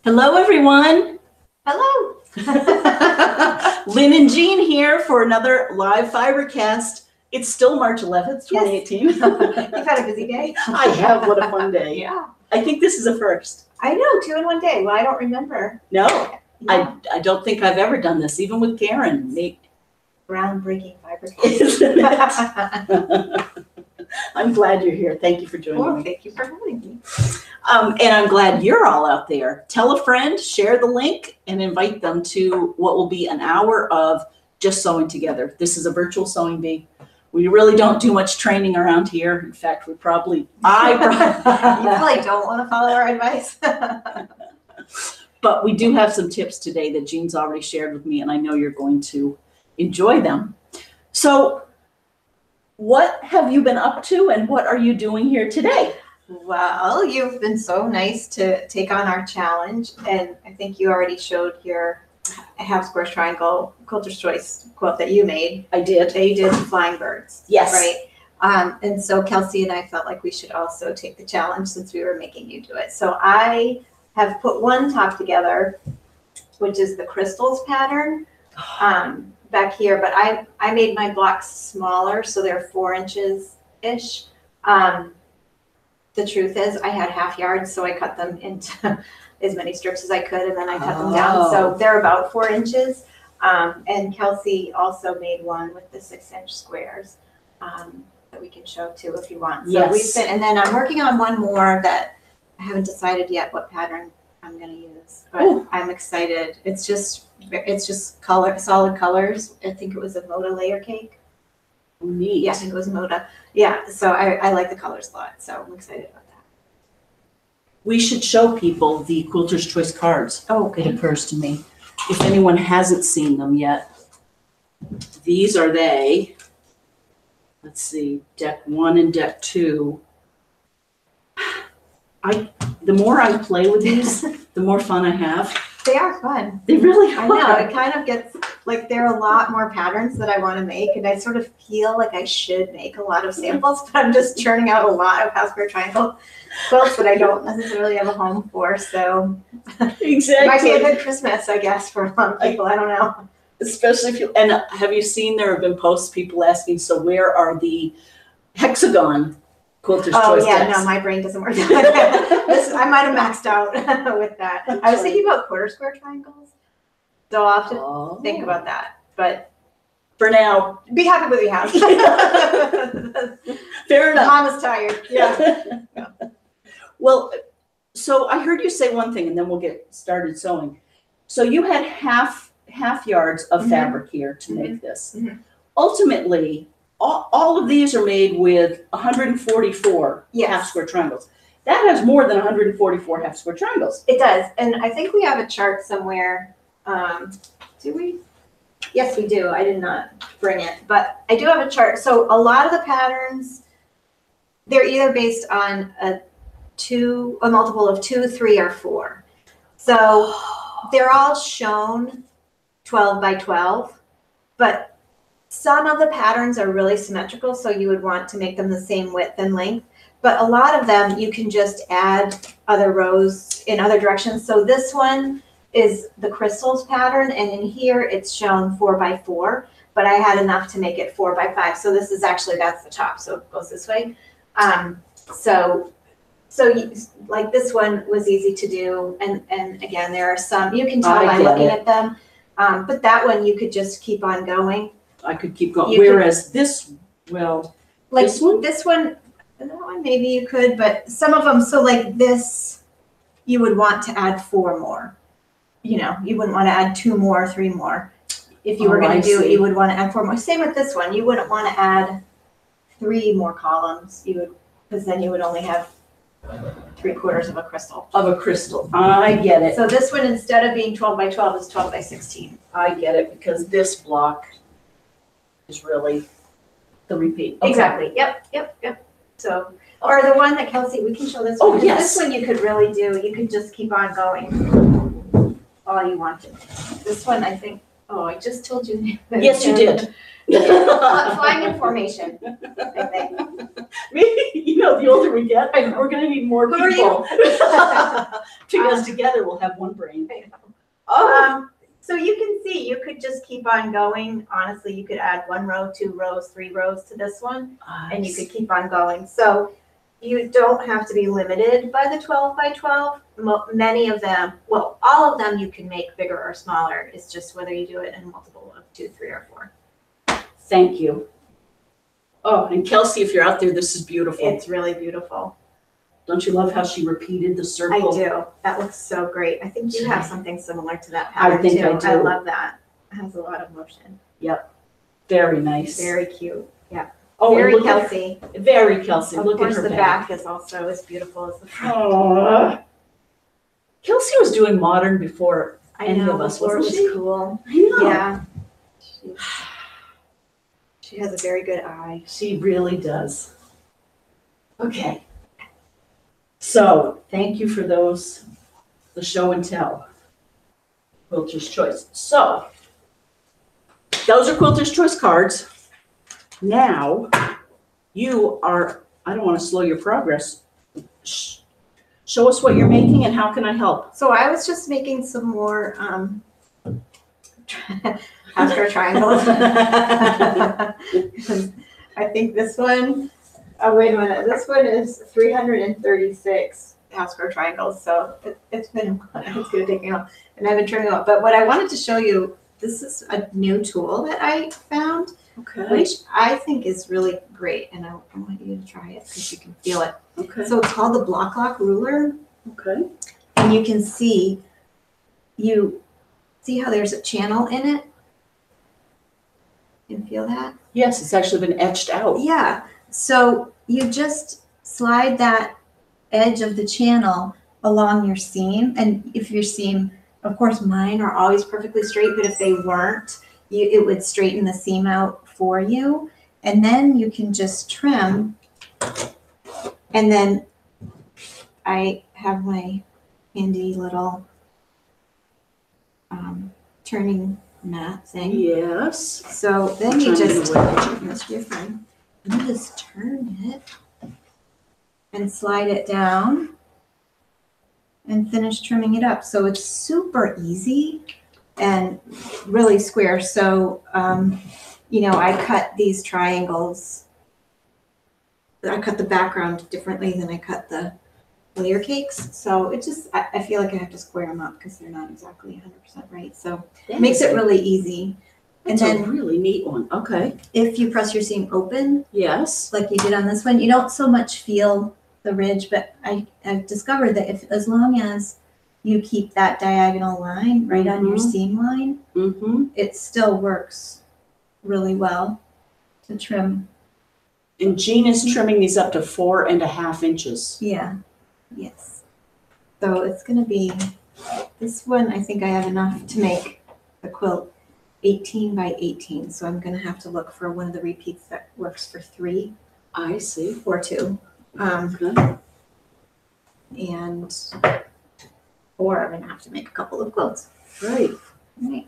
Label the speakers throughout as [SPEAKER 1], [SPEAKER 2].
[SPEAKER 1] Hello, everyone.
[SPEAKER 2] Hello.
[SPEAKER 1] Lynn and Jean here for another live FiberCast. It's still March 11th, 2018.
[SPEAKER 2] Yes. You've had a busy day.
[SPEAKER 1] I have. What a fun day.
[SPEAKER 2] Yeah.
[SPEAKER 1] I think this is a first.
[SPEAKER 2] I know, 2 in 1 day. Well, I don't remember.
[SPEAKER 1] No,
[SPEAKER 2] Yeah.
[SPEAKER 1] I don't think I've ever done this, even with Karen.
[SPEAKER 2] Groundbreaking
[SPEAKER 1] Isn't
[SPEAKER 2] FiberCast.
[SPEAKER 1] it? I'm glad you're here. Thank you for joining
[SPEAKER 2] Well,
[SPEAKER 1] me.
[SPEAKER 2] thank you for having me.
[SPEAKER 1] And I'm glad you're all out there. Tell a friend, share the link, and invite them to what will be an hour of just sewing together. This is a virtual sewing bee. We really don't do much training around here. In fact,
[SPEAKER 2] You probably don't want to follow our advice.
[SPEAKER 1] But we do have some tips today that Jean's already shared with me, and I know you're going to enjoy them. So what have you been up to, and what are you doing here today?
[SPEAKER 2] Well, you've been so nice to take on our challenge, and I think you already showed your half square triangle quilter's choice quilt that you made.
[SPEAKER 1] I did.
[SPEAKER 2] They did flying birds.
[SPEAKER 1] Yes.
[SPEAKER 2] Right. And so Kelsey and I felt like we should also take the challenge since we were making you do it. So I have put one top together, which is the crystals pattern back here, but I made my blocks smaller, so they're 4 inches-ish. The truth is I had half yards, so I cut them into as many strips as I could, and then I cut them down. So they're about 4 inches. And Kelsey also made one with the 6-inch squares that we can show too if you want. So
[SPEAKER 1] yes.
[SPEAKER 2] and then I'm working on one more that I haven't decided yet what pattern I'm going to use, but ooh. I'm excited. It's just solid colors. I think it was a Moda layer cake.
[SPEAKER 1] Neat.
[SPEAKER 2] Yeah, I think it was Moda. Yeah, so I like the colors a lot, so I'm excited about that.
[SPEAKER 1] We should show people the Quilter's Choice cards.
[SPEAKER 2] Oh, okay.
[SPEAKER 1] It occurs to me. If anyone hasn't seen them yet, these are they. Let's see, deck 1 and deck 2. The more I play with these, the more fun I have.
[SPEAKER 2] They are fun.
[SPEAKER 1] They really are.
[SPEAKER 2] I know, it kind of gets, like, there are a lot more patterns that I want to make, and I sort of feel like I should make a lot of samples, but I'm just churning out a lot of half square triangle quilts that I don't necessarily have a home for, so.
[SPEAKER 1] Exactly.
[SPEAKER 2] It might be a good Christmas, I guess, for a lot of people, I don't know.
[SPEAKER 1] Especially if you, and have you seen, there have been posts, people asking, so where are the hexagon Quilter's Choice
[SPEAKER 2] yeah,
[SPEAKER 1] decks?
[SPEAKER 2] no, my brain doesn't work that way. I might have maxed out with that. I was thinking about quarter square triangles, so I'll have to think about that. But
[SPEAKER 1] for now,
[SPEAKER 2] be happy with what you have.
[SPEAKER 1] Fair enough.
[SPEAKER 2] Mom is tired. Yeah.
[SPEAKER 1] Well, so I heard you say one thing, and then we'll get started sewing. So you had half yards of fabric here to make this. Ultimately, all of these are made with 144 half square triangles. That has more than 144 half square triangles.
[SPEAKER 2] It does, and I think we have a chart somewhere. Do we? Yes, we do. I did not bring it, but I do have a chart. So a lot of the patterns, they're either based on a multiple of 2, 3, or 4. So they're all shown 12 by 12, but some of the patterns are really symmetrical, so you would want to make them the same width and length. But a lot of them, you can just add other rows in other directions. So this one is the crystals pattern, and in here it's shown 4 by 4, but I had enough to make it 4 by 5. So this is actually, that's the top, so it goes this way. Like this one was easy to do, and again, there are some, you can tell by looking at them, but that one you could just keep on going.
[SPEAKER 1] I could keep going. Whereas this, well,
[SPEAKER 2] like
[SPEAKER 1] this one,
[SPEAKER 2] that one maybe you could, but some of them, so like this, you would want to add 4 more. You know, you wouldn't want to add 2 more, 3 more. If you were going to do it, you would want to add 4 more. Same with this one. You wouldn't want to add 3 more columns. You would, because then you would only have 3/4 of a crystal.
[SPEAKER 1] I get it.
[SPEAKER 2] So this one, instead of being 12 by 12, is 12 by 16.
[SPEAKER 1] I get it, because this block is really the repeat.
[SPEAKER 2] Okay. Exactly. Yep. So, or the one that Kelsey, we can show this one.
[SPEAKER 1] Oh, yes.
[SPEAKER 2] This one you could really do. You could just keep on going all you wanted. This one, I think, I just told you.
[SPEAKER 1] Yes, you did.
[SPEAKER 2] Flying in formation, I think.
[SPEAKER 1] You know, the older we get, we're gonna need more
[SPEAKER 2] Who are
[SPEAKER 1] people. Because together we'll have one brain.
[SPEAKER 2] So you can see, you could just keep on going. Honestly, you could add 1 row, 2 rows, 3 rows to this one, and you could keep on going. So you don't have to be limited by the 12 by 12. Many of them, well, all of them you can make bigger or smaller. It's just whether you do it in multiple of 2, 3, or 4.
[SPEAKER 1] Thank you. Oh, and Kelsey, if you're out there, this is beautiful.
[SPEAKER 2] It's really beautiful.
[SPEAKER 1] Don't you love how she repeated the circle?
[SPEAKER 2] I do. That looks so great. I think you have something similar to that pattern
[SPEAKER 1] I think
[SPEAKER 2] too.
[SPEAKER 1] I do.
[SPEAKER 2] I love that. It has a lot of motion.
[SPEAKER 1] Yep. Very nice.
[SPEAKER 2] Very cute. Yeah.
[SPEAKER 1] Oh,
[SPEAKER 2] Very
[SPEAKER 1] and look
[SPEAKER 2] Kelsey.
[SPEAKER 1] Very Kelsey.
[SPEAKER 2] Of
[SPEAKER 1] Look
[SPEAKER 2] course,
[SPEAKER 1] at her
[SPEAKER 2] the back is also as beautiful as the front.
[SPEAKER 1] Oh. Kelsey was doing modern before
[SPEAKER 2] I
[SPEAKER 1] any
[SPEAKER 2] know,
[SPEAKER 1] of us,
[SPEAKER 2] before it
[SPEAKER 1] wasn't
[SPEAKER 2] was
[SPEAKER 1] she?
[SPEAKER 2] cool.
[SPEAKER 1] I know.
[SPEAKER 2] Yeah. She has a very good eye.
[SPEAKER 1] She really does. Okay. So, thank you for those, the show and tell. Quilter's Choice. So, those are Quilter's Choice cards. Now, you are, I don't want to slow your progress. Show us what you're making and how can I help?
[SPEAKER 2] So I was just making some more Oscar triangles. I think this one, oh wait a minute, this one is 336 Oscar triangles. So it's going to take me a while. And I've been trimming them up. But what I wanted to show you, this is a new tool that I found, which I think is really great. And I want you to try it because you can feel it.
[SPEAKER 1] Okay.
[SPEAKER 2] So it's called the Block Lock Ruler.
[SPEAKER 1] Okay.
[SPEAKER 2] And you can see, how there's a channel in it? You can feel that?
[SPEAKER 1] Yes, it's actually been etched out.
[SPEAKER 2] Yeah. So you just slide that edge of the channel along your seam. And if your seam, of course, mine are always perfectly straight, but if they weren't, it would straighten the seam out for you. And then you can just trim. And then I have my handy little turning mat thing.
[SPEAKER 1] Yes.
[SPEAKER 2] So then you just, that's your friend. You just turn it and slide it down and finish trimming it up. So it's super easy and really square. So, I cut these triangles. I cut the background differently than I cut the layer cakes. So it just, I feel like I have to square them up because they're not exactly 100% right. So it makes it really easy.
[SPEAKER 1] It's a really neat one. Okay.
[SPEAKER 2] If you press your seam open,
[SPEAKER 1] yes,
[SPEAKER 2] like you did on this one, you don't so much feel the ridge, but I've discovered that as long as you keep that diagonal line right on your seam line, it still works really well to trim.
[SPEAKER 1] And Jean is trimming these up to 4.5 inches.
[SPEAKER 2] Yeah. Yes. So it's going to be, this one, I think I have enough to make the quilt 18 by 18. So I'm going to have to look for one of the repeats that works for 3.
[SPEAKER 1] I see.
[SPEAKER 2] Or 2.
[SPEAKER 1] Okay.
[SPEAKER 2] Or I'm going to have to make a couple of quilts.
[SPEAKER 1] Right.
[SPEAKER 2] Right.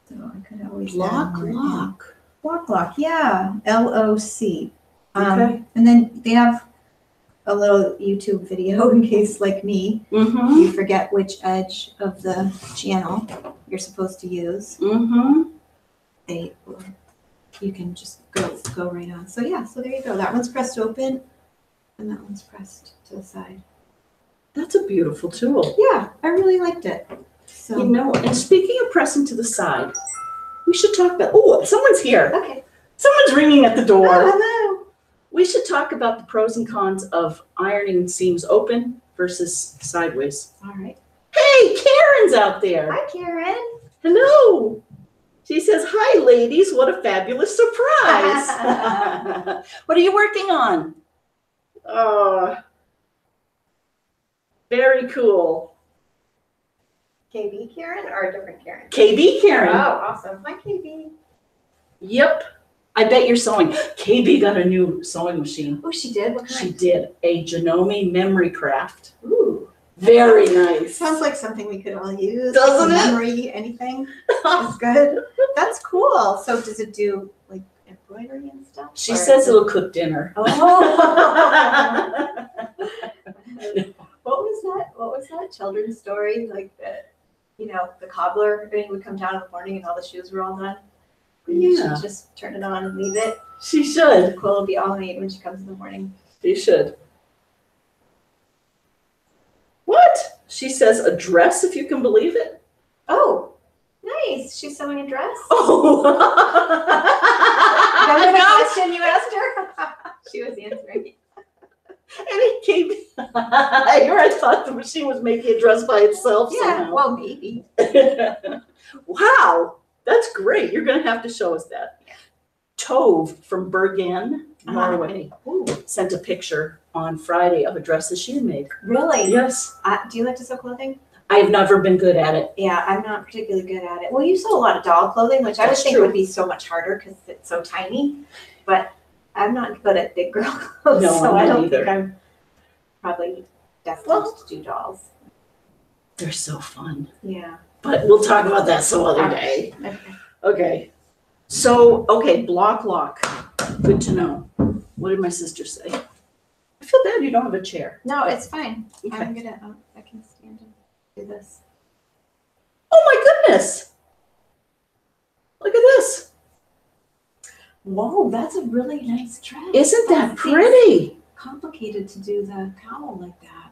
[SPEAKER 2] So I could always
[SPEAKER 1] Block Lock.
[SPEAKER 2] Block Lock, yeah. LOC.
[SPEAKER 1] Okay.
[SPEAKER 2] And then they have a little YouTube video in case, like me, you forget which edge of the channel you're supposed to use. You can just go right on. So yeah, so there you go. That one's pressed open and that one's pressed to the side.
[SPEAKER 1] That's a beautiful tool.
[SPEAKER 2] Yeah, I really liked it. So
[SPEAKER 1] and speaking of pressing to the side, we should talk about, oh, someone's here.
[SPEAKER 2] Okay.
[SPEAKER 1] Someone's ringing at the door.
[SPEAKER 2] Oh, hello.
[SPEAKER 1] We should talk about the pros and cons of ironing seams open versus sideways.
[SPEAKER 2] All right.
[SPEAKER 1] Hey, Karen's out there.
[SPEAKER 2] Hi, Karen.
[SPEAKER 1] Hello. She says, hi, ladies. What a fabulous surprise. What are you working on? Oh, very cool.
[SPEAKER 2] KB Karen or a different Karen?
[SPEAKER 1] KB Karen.
[SPEAKER 2] Oh, awesome. Hi, KB.
[SPEAKER 1] Yep. I bet you're sewing. KB got a new sewing machine.
[SPEAKER 2] Oh, she did? What kind?
[SPEAKER 1] She did a Janome Memory Craft.
[SPEAKER 2] Ooh.
[SPEAKER 1] Very nice.
[SPEAKER 2] Sounds like something we could all use.
[SPEAKER 1] Doesn't it?
[SPEAKER 2] Memory, anything. That's good. That's cool. So does it do like embroidery and stuff? stuff?
[SPEAKER 1] She says it'll cook dinner.
[SPEAKER 2] Oh. What was that children's story? Like the cobbler, he would come down in the morning and all the shoes were all done. And you should just turn it on and leave it.
[SPEAKER 1] She should.
[SPEAKER 2] The quilt will be all made when she comes in the morning.
[SPEAKER 1] She should. What? She says a dress, if you can believe it.
[SPEAKER 2] Oh, nice. She's sewing a dress.
[SPEAKER 1] Oh.
[SPEAKER 2] Remember the question you asked her? She was answering.
[SPEAKER 1] And it came. Here I thought that she was making a dress by itself.
[SPEAKER 2] Yeah,
[SPEAKER 1] somehow.
[SPEAKER 2] well, maybe.
[SPEAKER 1] Wow, that's great. You're going to have to show us that. Tove from Bergen, Norway, sent a picture on Friday of a dress that she had made.
[SPEAKER 2] Really?
[SPEAKER 1] Yes.
[SPEAKER 2] Do you like to sew clothing?
[SPEAKER 1] I have never been good at it.
[SPEAKER 2] Yeah, I'm not particularly good at it. Well, you sew a lot of doll clothing, which I would
[SPEAKER 1] That's
[SPEAKER 2] think
[SPEAKER 1] true.
[SPEAKER 2] would be so much harder because it's so tiny. But I'm not good at big girl clothes,
[SPEAKER 1] No,
[SPEAKER 2] so
[SPEAKER 1] I'm
[SPEAKER 2] I
[SPEAKER 1] not
[SPEAKER 2] don't
[SPEAKER 1] either.
[SPEAKER 2] think I'm probably destined to do dolls.
[SPEAKER 1] They're so fun.
[SPEAKER 2] Yeah.
[SPEAKER 1] But we'll talk about that some other day.
[SPEAKER 2] Okay.
[SPEAKER 1] Okay. So, block lock. Good to know. What did my sister say? I feel bad you don't have a chair.
[SPEAKER 2] No, it's fine.
[SPEAKER 1] Okay.
[SPEAKER 2] I'm gonna. I can stand and do this.
[SPEAKER 1] Oh my goodness. Look at this.
[SPEAKER 2] Whoa, that's a really nice dress.
[SPEAKER 1] Isn't that
[SPEAKER 2] Seems
[SPEAKER 1] pretty?
[SPEAKER 2] complicated to do the cowl like that.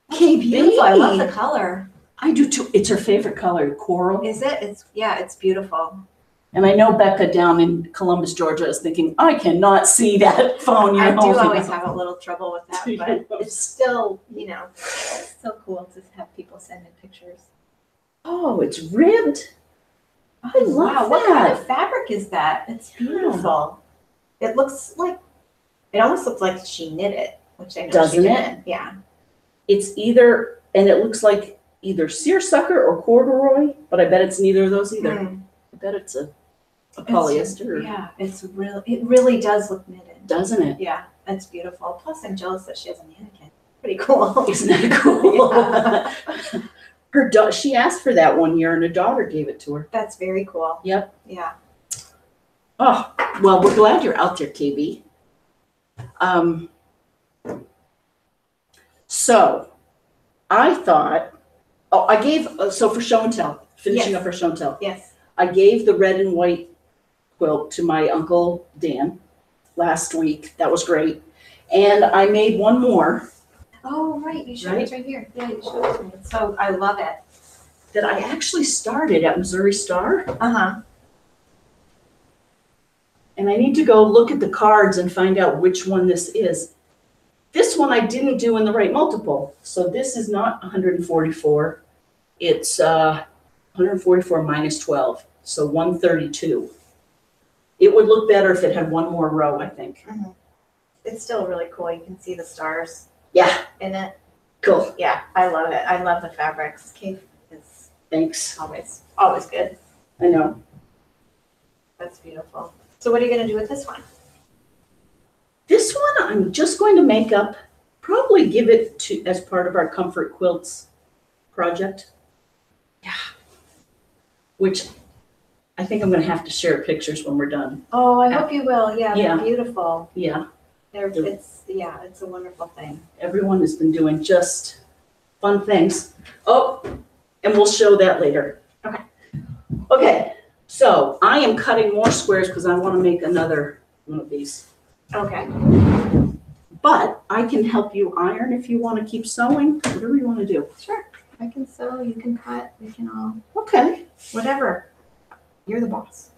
[SPEAKER 2] That's
[SPEAKER 1] KB.
[SPEAKER 2] beautiful. I love the color.
[SPEAKER 1] I do too. It's her favorite color, coral.
[SPEAKER 2] Is it? It's beautiful.
[SPEAKER 1] And I know Becca down in Columbus, Georgia is thinking, I cannot see that phone you're
[SPEAKER 2] I do
[SPEAKER 1] holding
[SPEAKER 2] always
[SPEAKER 1] up."
[SPEAKER 2] have a little trouble with that,
[SPEAKER 1] Do
[SPEAKER 2] but
[SPEAKER 1] you?
[SPEAKER 2] it's still, it's still cool to have people send in pictures.
[SPEAKER 1] Oh, it's ribbed. I love
[SPEAKER 2] Wow, what kind
[SPEAKER 1] that.
[SPEAKER 2] of fabric is that? It's beautiful. It almost looks like she knit it, which I know
[SPEAKER 1] Doesn't
[SPEAKER 2] she
[SPEAKER 1] it?
[SPEAKER 2] did. Yeah.
[SPEAKER 1] It's either, and it looks like either seersucker or corduroy, but I bet it's neither of those either.
[SPEAKER 2] Mm.
[SPEAKER 1] I bet it's a polyester.
[SPEAKER 2] Yeah, it really does look knitted.
[SPEAKER 1] Doesn't it?
[SPEAKER 2] Yeah, it's beautiful. Plus, I'm jealous that she has a mannequin. Pretty cool.
[SPEAKER 1] Isn't that cool?
[SPEAKER 2] Yeah.
[SPEAKER 1] She asked for that one year and her daughter gave it to her.
[SPEAKER 2] That's very cool.
[SPEAKER 1] Yep.
[SPEAKER 2] Yeah.
[SPEAKER 1] Oh, well, we're glad you're out there, KB. So I thought, I gave, so for show and tell, finishing
[SPEAKER 2] Yes.
[SPEAKER 1] up our show and tell,
[SPEAKER 2] Yes.
[SPEAKER 1] I gave the red and white quilt to my Uncle Dan last week. That was great. And I made one more
[SPEAKER 2] Oh, right. You showed
[SPEAKER 1] Right?
[SPEAKER 2] it right here. Yeah, you showed it to me. So I love it.
[SPEAKER 1] that I actually started at Missouri Star.
[SPEAKER 2] Uh-huh.
[SPEAKER 1] And I need to go look at the cards and find out which one this is. This one I didn't do in the right multiple. So this is not 144. It's 144 minus 12. So 132. It would look better if it had one more row, I think.
[SPEAKER 2] Mm-hmm. It's still really cool. You can see the stars
[SPEAKER 1] Yeah,
[SPEAKER 2] in it.
[SPEAKER 1] cool.
[SPEAKER 2] Yeah, I love it. I love the fabrics. Cake is
[SPEAKER 1] Thanks.
[SPEAKER 2] always good.
[SPEAKER 1] I know.
[SPEAKER 2] That's beautiful. So what are you going to do with this one?
[SPEAKER 1] This one I'm just going to make up, probably give it to as part of our Comfort Quilts project. Yeah. Which I think I'm going to have to share pictures when we're done.
[SPEAKER 2] Oh, I hope you will. Yeah, they're
[SPEAKER 1] Yeah.
[SPEAKER 2] beautiful.
[SPEAKER 1] Yeah,
[SPEAKER 2] It's a wonderful thing.
[SPEAKER 1] everyone has been doing just fun things. Oh, and we'll show that later.
[SPEAKER 2] Okay.
[SPEAKER 1] Okay, so I am cutting more squares because I want to make another one of these.
[SPEAKER 2] Okay.
[SPEAKER 1] But I can help you iron if you want to keep sewing, whatever you want to do.
[SPEAKER 2] Sure. I can sew, you can cut, we can all,
[SPEAKER 1] Okay.
[SPEAKER 2] whatever. You're the boss.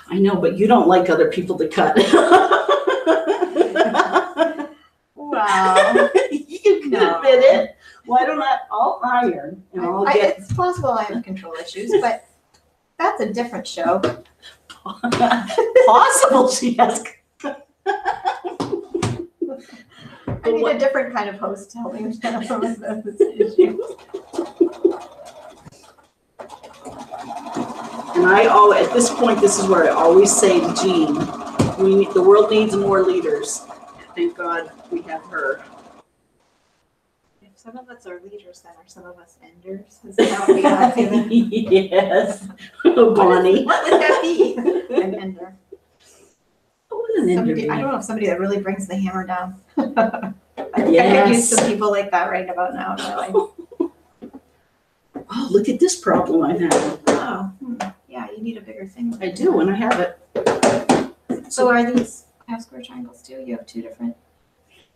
[SPEAKER 1] I know, but you don't like other people to cut.
[SPEAKER 2] Wow.
[SPEAKER 1] You can
[SPEAKER 2] No.
[SPEAKER 1] admit it. Why don't I'll iron and I'll get
[SPEAKER 2] It's possible I have control issues, but that's a different show.
[SPEAKER 1] possible, she has.
[SPEAKER 2] I need a different kind of host to help me with this issue.
[SPEAKER 1] And at this point, this is where I always say to Jean, the world needs more leaders. Thank God we have her.
[SPEAKER 2] If some of us are leaders, then are some of us enders? Is that how we are?
[SPEAKER 1] Yes, Bonnie.
[SPEAKER 2] What would that be? An ender.
[SPEAKER 1] Oh, an
[SPEAKER 2] Somebody,
[SPEAKER 1] interview.
[SPEAKER 2] I don't know if somebody that really brings the hammer down. I could use
[SPEAKER 1] Yes.
[SPEAKER 2] some people like that right about now in my life.
[SPEAKER 1] Oh, look at this problem I'm having.
[SPEAKER 2] Oh, yeah, you need a bigger thing.
[SPEAKER 1] I do, and I have it.
[SPEAKER 2] So are these half square triangles too? You have two different.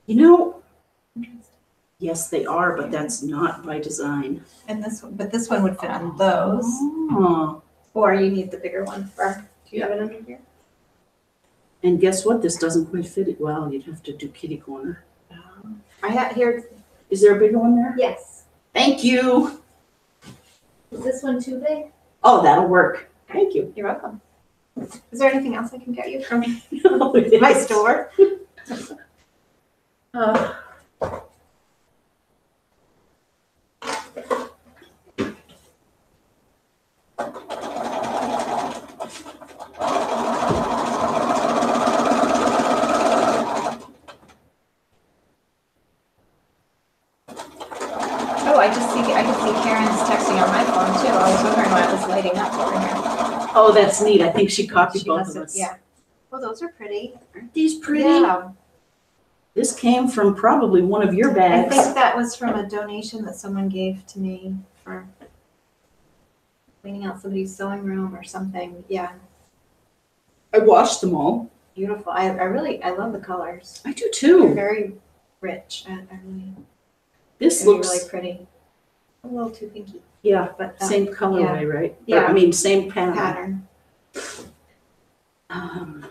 [SPEAKER 1] You know, yes, they are, but that's not by design.
[SPEAKER 2] And this one, but this one would fit on those.
[SPEAKER 1] Oh.
[SPEAKER 2] Or you need the bigger one for, do you have it under here?
[SPEAKER 1] And guess what? This doesn't quite fit it well. You'd have to do kitty corner.
[SPEAKER 2] I have here.
[SPEAKER 1] Is there a bigger one there?
[SPEAKER 2] Yes.
[SPEAKER 1] Thank you.
[SPEAKER 2] Is this one too big?
[SPEAKER 1] Oh, that'll work. Thank you.
[SPEAKER 2] You're welcome. Is there anything else I can get you from
[SPEAKER 1] No, it
[SPEAKER 2] my
[SPEAKER 1] is.
[SPEAKER 2] store? Oh, I can see Karen's texting on my phone too. I was wondering why it was lighting up over here.
[SPEAKER 1] Oh, that's neat. I think she copied
[SPEAKER 2] She
[SPEAKER 1] both
[SPEAKER 2] must
[SPEAKER 1] of
[SPEAKER 2] have-
[SPEAKER 1] us.
[SPEAKER 2] Yeah. Well, those are pretty.
[SPEAKER 1] Aren't these pretty?
[SPEAKER 2] Yeah.
[SPEAKER 1] This came from probably one of your
[SPEAKER 2] I
[SPEAKER 1] bags.
[SPEAKER 2] think that was from a donation that someone gave to me for cleaning out somebody's sewing room or something. Yeah,
[SPEAKER 1] I washed them all.
[SPEAKER 2] beautiful. I love the colors.
[SPEAKER 1] I do
[SPEAKER 2] They're
[SPEAKER 1] too.
[SPEAKER 2] very rich. I really,
[SPEAKER 1] This
[SPEAKER 2] they're
[SPEAKER 1] looks,
[SPEAKER 2] really pretty. A little too pinky,
[SPEAKER 1] yeah,
[SPEAKER 2] but
[SPEAKER 1] same colorway, right?
[SPEAKER 2] Yeah.
[SPEAKER 1] I mean, same pattern.
[SPEAKER 2] pattern.
[SPEAKER 1] Um,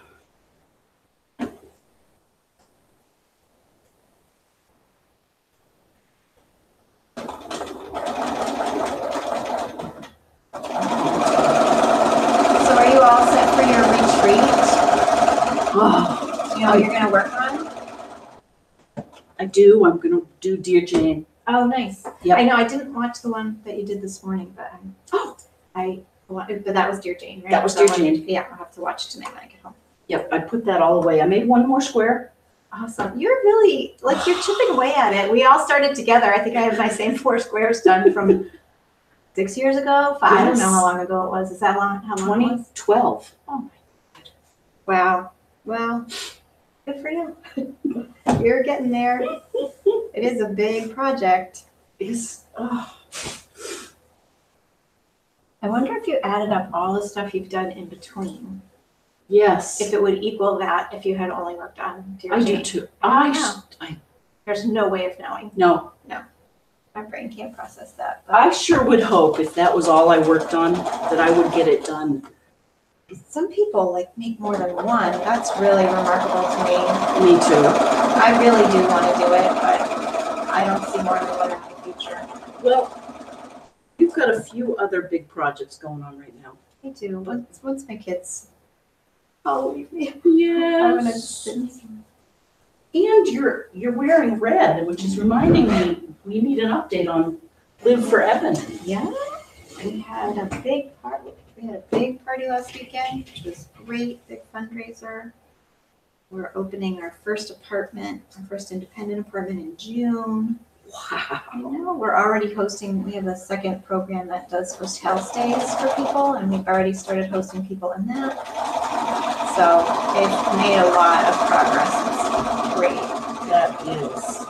[SPEAKER 2] So are you all set for your retreat?
[SPEAKER 1] oh,
[SPEAKER 2] Do you know what you're gonna work on?
[SPEAKER 1] I do. I'm going to do Dear Jane.
[SPEAKER 2] Oh, nice.
[SPEAKER 1] Yep.
[SPEAKER 2] I know, I didn't watch the one that you did this morning, but
[SPEAKER 1] Oh.
[SPEAKER 2] but that was Dear Jane, right?
[SPEAKER 1] That was
[SPEAKER 2] So
[SPEAKER 1] Dear Jane.
[SPEAKER 2] Yeah, I'll have to watch it tonight when I get home.
[SPEAKER 1] Yep, I put that all away. I made one more square.
[SPEAKER 2] Awesome. You're really, like, you're chipping away at it. We all started together. I think I have my same 4 squares done from 6 years ago. I don't know
[SPEAKER 1] Yes.
[SPEAKER 2] how long ago it was. Is that how long it was?
[SPEAKER 1] 2012.
[SPEAKER 2] Wow. Well, good for you. You're getting there. It is a big project.
[SPEAKER 1] Oh,
[SPEAKER 2] I wonder if you added up all the stuff you've done in between,
[SPEAKER 1] yes.
[SPEAKER 2] if it would equal that if you had only worked on Dear
[SPEAKER 1] I do
[SPEAKER 2] Jane.
[SPEAKER 1] too.
[SPEAKER 2] I don't know.
[SPEAKER 1] I
[SPEAKER 2] There's no way of knowing.
[SPEAKER 1] no.
[SPEAKER 2] My brain can't process that. But
[SPEAKER 1] I sure would hope if that was all I worked on, that I would get it done.
[SPEAKER 2] some people like make more than one. That's really remarkable to me.
[SPEAKER 1] Me too.
[SPEAKER 2] I really do want to do it, but I don't see more than one in my future.
[SPEAKER 1] Well, you've got a few other big projects going on right now.
[SPEAKER 2] I do. Once my kids leave me, I'm gonna
[SPEAKER 1] Yes.
[SPEAKER 2] sit.
[SPEAKER 1] And you're wearing red, which is reminding me we need an update on Live for Evan.
[SPEAKER 2] Yeah, we had a big party. We had a big party last weekend, which was great. Big fundraiser. We're opening our first apartment, our first independent apartment in June. I
[SPEAKER 1] Wow.
[SPEAKER 2] know, we're already hosting, we have a second program that does hotel stays for people, and we've already started hosting people in that. So they've made a lot of progress. It's great.
[SPEAKER 1] That is.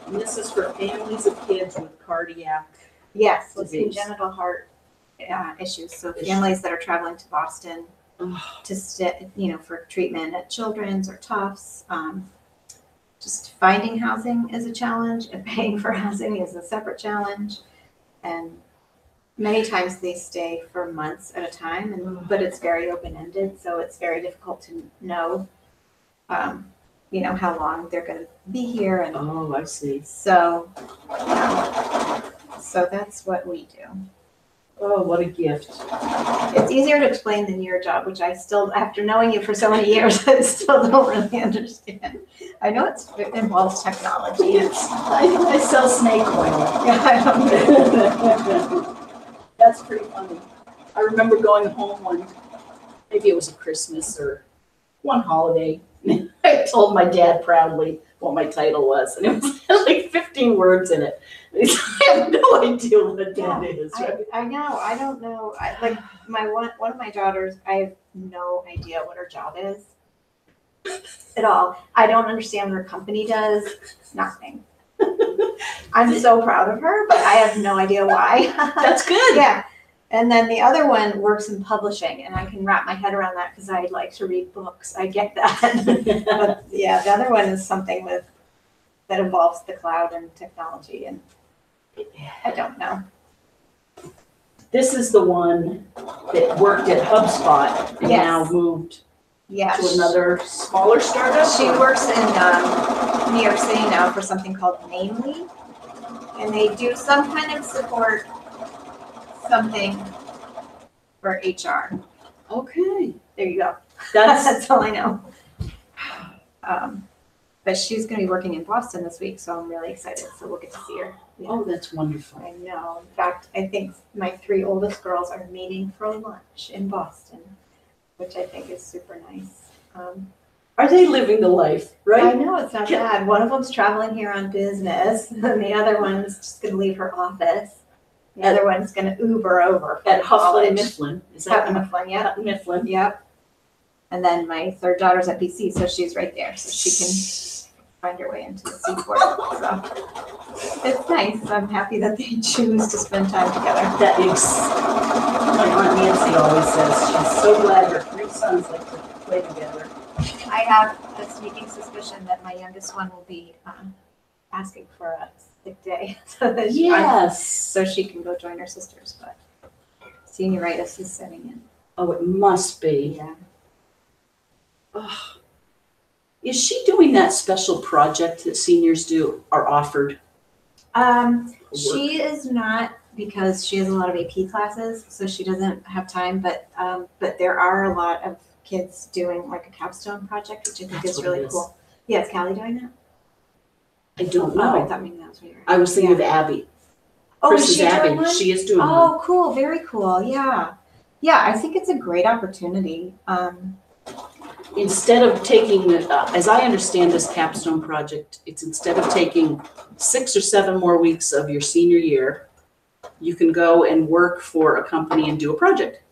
[SPEAKER 1] And this is for families of kids with cardiac.
[SPEAKER 2] Yes, with
[SPEAKER 1] Disease.
[SPEAKER 2] congenital heart issues. So families that are traveling to Boston
[SPEAKER 1] Oh,
[SPEAKER 2] to for treatment at Children's or Tufts. Just finding housing is a challenge, and paying for housing is a separate challenge. And many times they stay for months at a time, but it's very open-ended, so it's very difficult to know, how long they're going to be here. And
[SPEAKER 1] oh, I see.
[SPEAKER 2] so that's what we do.
[SPEAKER 1] Oh, what a gift.
[SPEAKER 2] It's easier to explain than your job, which I still, after knowing you for so many years, I still don't really understand. I know it involves technology.
[SPEAKER 1] I sell snake oil.
[SPEAKER 2] Yeah, I don't know.
[SPEAKER 1] That's pretty funny. I remember going home maybe it was a Christmas or one holiday. I told my dad proudly, what my title was, and it was like 15 words in it. I have no idea what that is. Right?
[SPEAKER 2] I know. I don't know. Like one of my daughters, I have no idea what her job is at all. I don't understand what her company does. Nothing. I'm so proud of her, but I have no idea why.
[SPEAKER 1] That's good.
[SPEAKER 2] Yeah. And then the other one works in publishing, and I can wrap my head around that because I like to read books. I get that. But yeah, the other one is something that involves the cloud and technology, and I don't know.
[SPEAKER 1] This is the one that worked at HubSpot and now moved to another smaller startup.
[SPEAKER 2] She works in New York City now for something called Namely, and they do some kind of support, something for HR.
[SPEAKER 1] Okay.
[SPEAKER 2] There you go.
[SPEAKER 1] That's
[SPEAKER 2] That's all I know. But she's going to be working in Boston this week, so I'm really excited. So we'll get to see her. Yeah.
[SPEAKER 1] Oh, that's wonderful.
[SPEAKER 2] I know. In fact, I think my 3 oldest girls are meeting for lunch in Boston, which I think is super nice.
[SPEAKER 1] Are they living the life, right?
[SPEAKER 2] I know, it's not bad. One of them's traveling here on business, and the other one's just going to leave her office. The other one's going to Uber over
[SPEAKER 1] At
[SPEAKER 2] college.
[SPEAKER 1] Huffley Mifflin. Is that
[SPEAKER 2] Mifflin, yeah.
[SPEAKER 1] Hutton Mifflin?
[SPEAKER 2] Yep. And then my third daughter's at BC, so she's right there, so she can find her way into the seaport. So it's nice. I'm happy that they choose to spend time together.
[SPEAKER 1] That is, my Aunt Nancy always says she's so glad her 3 sons like to play together.
[SPEAKER 2] I have a sneaking suspicion that my youngest one will be asking for a sick day so that she can go join her sisters. But senioritis is setting in.
[SPEAKER 1] Oh, it must be.
[SPEAKER 2] Yeah.
[SPEAKER 1] Oh. Is she doing that special project that seniors are offered?
[SPEAKER 2] She is not, because she has a lot of AP classes, so she doesn't have time. But there are a lot of kids doing like a capstone project, which I think is really cool. Yeah, is Callie doing that?
[SPEAKER 1] I don't know.
[SPEAKER 2] Oh, I thought maybe that was what you were.
[SPEAKER 1] I was thinking of Abby.
[SPEAKER 2] Oh, is
[SPEAKER 1] Chris's
[SPEAKER 2] she
[SPEAKER 1] Abby.
[SPEAKER 2] doing one?
[SPEAKER 1] She is doing one.
[SPEAKER 2] Oh, cool. Very cool. Yeah. Yeah, I think it's a great opportunity.
[SPEAKER 1] Instead of taking, as I understand this capstone project, it's instead of taking 6 or 7 more weeks of your senior year, you can go and work for a company and do a project.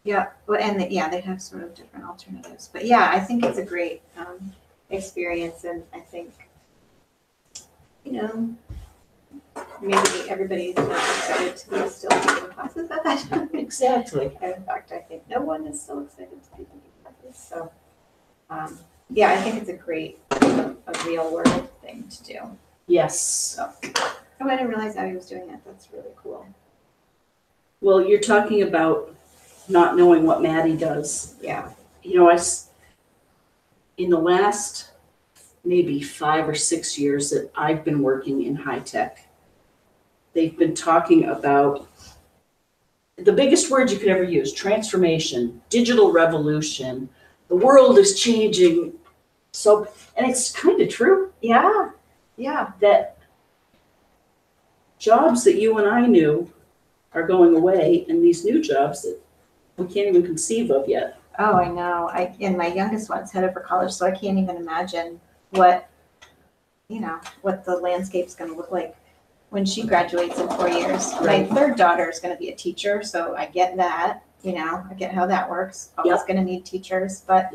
[SPEAKER 2] Yeah. Well, and they have sort of different alternatives. But yeah, I think it's a great experience, and I think, maybe everybody's not excited to be still taking classes at that time.
[SPEAKER 1] Exactly.
[SPEAKER 2] And in fact, I think no one is so excited to be taking classes. So, yeah, I think it's a real world thing to do.
[SPEAKER 1] Yes.
[SPEAKER 2] So, I didn't realize Abby was doing that. That's really cool.
[SPEAKER 1] Well, you're talking about not knowing what Maddie does.
[SPEAKER 2] Yeah.
[SPEAKER 1] In the last maybe 5 or 6 years that I've been working in high tech, they've been talking about the biggest word you could ever use: transformation, digital revolution. The world is changing. So, and it's kind of true.
[SPEAKER 2] Yeah. Yeah.
[SPEAKER 1] That jobs that you and I knew are going away, and these new jobs that we can't even conceive of yet.
[SPEAKER 2] Oh, I know. And my youngest one's headed for college, so I can't even imagine what the landscape's going to look like when she graduates in 4 years.
[SPEAKER 1] Right.
[SPEAKER 2] My third daughter is going to be a teacher, so I get that. I get how that works. Always going to need teachers, but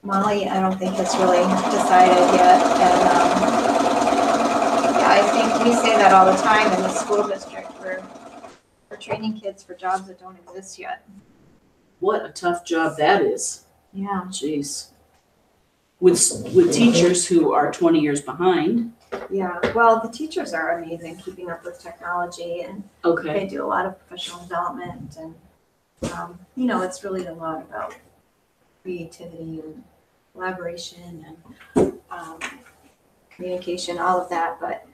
[SPEAKER 2] Molly, I don't think has really decided yet. And yeah, I think we say that all the time in the school district. We're training kids for jobs that don't exist yet.
[SPEAKER 1] What a tough job that is.
[SPEAKER 2] Yeah.
[SPEAKER 1] Jeez. With teachers who are 20 years behind.
[SPEAKER 2] Yeah. Well, the teachers are amazing, keeping up with technology, and they do a lot of professional development, and it's really a lot about creativity and collaboration and communication, all of that. But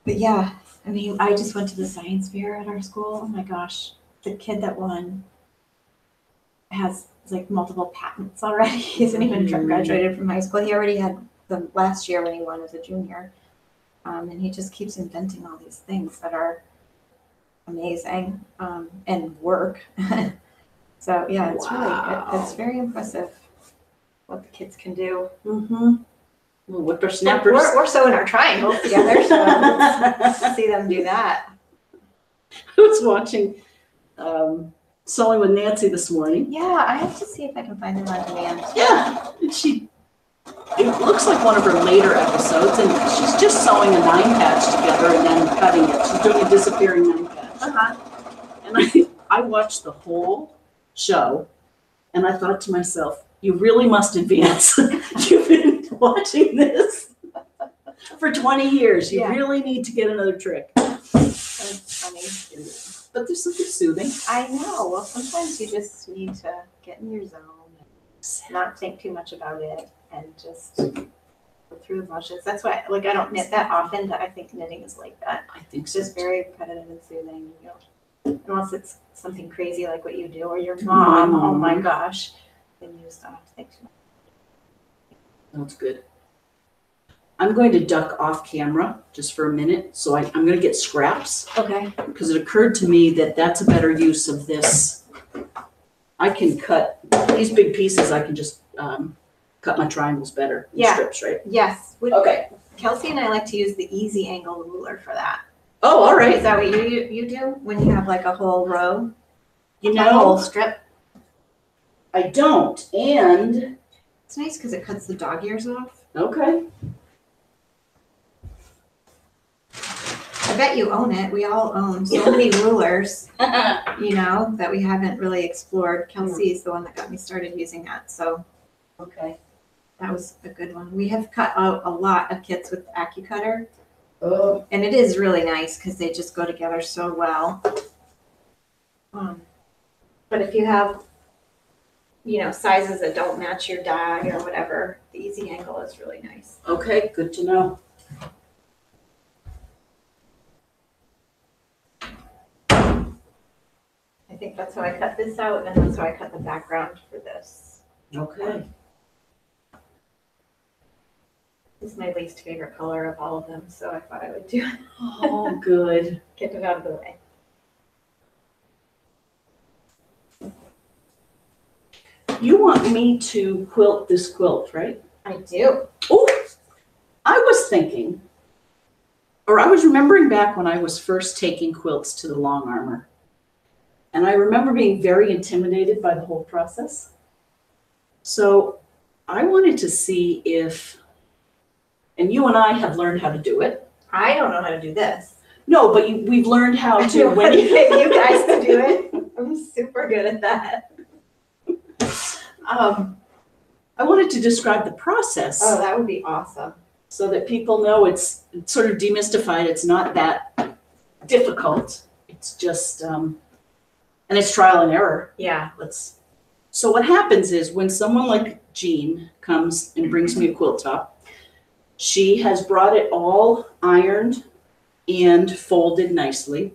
[SPEAKER 2] yeah, I mean, I just went to the science fair at our school. Oh my gosh, the kid that won has like multiple patents already. He hasn't even graduated from high school. He already had the last year when he won as a junior. And he just keeps inventing all these things that are amazing and work. So yeah, it's really, it's very impressive what the kids can do.
[SPEAKER 1] Mm-hmm. Little whippersnappers.
[SPEAKER 2] We're sewing our triangles together, so let's see them do that.
[SPEAKER 1] I was watching Sewing with Nancy this morning.
[SPEAKER 2] Yeah, I have to see if I can find them on demand.
[SPEAKER 1] Yeah, and it looks like one of her later episodes, and she's just sewing a 9-patch together and then cutting it. She's doing a disappearing 9-patch. And I watched the whole show, and I thought to myself, you really must advance. You've been watching this for 20 years. You really need to get another trick.
[SPEAKER 2] That's funny.
[SPEAKER 1] But there's something soothing.
[SPEAKER 2] I know. Well, sometimes you just need to get in your zone and not think too much about it and just go through the motions. That's why, I don't knit that often, but I think knitting is like that.
[SPEAKER 1] I think
[SPEAKER 2] It's
[SPEAKER 1] so.
[SPEAKER 2] just very repetitive and soothing. Unless it's something crazy like what you do or your mom. Oh my gosh. Then you just don't have to think too much.
[SPEAKER 1] That's good. I'm going to duck off camera just for a minute. So I'm going to get scraps.
[SPEAKER 2] Okay.
[SPEAKER 1] Because it occurred to me that that's a better use of this. I can cut these big pieces. I can just cut my triangles better in strips, right?
[SPEAKER 2] Yes.
[SPEAKER 1] Okay.
[SPEAKER 2] Kelsey and I like to use the easy angle ruler for that.
[SPEAKER 1] Oh, all right.
[SPEAKER 2] Is that what you do when you have a whole row?
[SPEAKER 1] You
[SPEAKER 2] A whole
[SPEAKER 1] know,
[SPEAKER 2] strip?
[SPEAKER 1] I don't. And,
[SPEAKER 2] It's nice because it cuts the dog ears off.
[SPEAKER 1] okay.
[SPEAKER 2] I bet you own it. We all own so many rulers, that we haven't really explored. Kelsey's the one that got me started using that. So
[SPEAKER 1] Okay.
[SPEAKER 2] that was a good one. We have cut out a lot of kits with AccuCutter.
[SPEAKER 1] Oh.
[SPEAKER 2] And it is really nice because they just go together so well. But if you have, sizes that don't match your die or whatever, the easy angle is really nice.
[SPEAKER 1] Okay, good to know.
[SPEAKER 2] I think that's how I cut this out, and that's how I cut the background for this.
[SPEAKER 1] Okay.
[SPEAKER 2] This is my least favorite color of all of them, so I thought I would do
[SPEAKER 1] Oh, good.
[SPEAKER 2] get it out of the way.
[SPEAKER 1] You want me to quilt this quilt, right?
[SPEAKER 2] I do.
[SPEAKER 1] Oh, I was thinking, or I was remembering back when I was first taking quilts to the long armor. And I remember being very intimidated by the whole process. So I wanted to see if, and you and I have learned how to do it.
[SPEAKER 2] I don't know how to do this.
[SPEAKER 1] No, but we've learned how
[SPEAKER 2] I
[SPEAKER 1] to.
[SPEAKER 2] do want to get you guys to do it. I'm super good at that.
[SPEAKER 1] I wanted to describe the process.
[SPEAKER 2] Oh, that would be awesome.
[SPEAKER 1] So that people know it's sort of demystified. It's not that difficult. It's just, and it's trial and error.
[SPEAKER 2] Yeah.
[SPEAKER 1] So what happens is when someone like Jean comes and brings me a quilt top, she has brought it all ironed and folded nicely.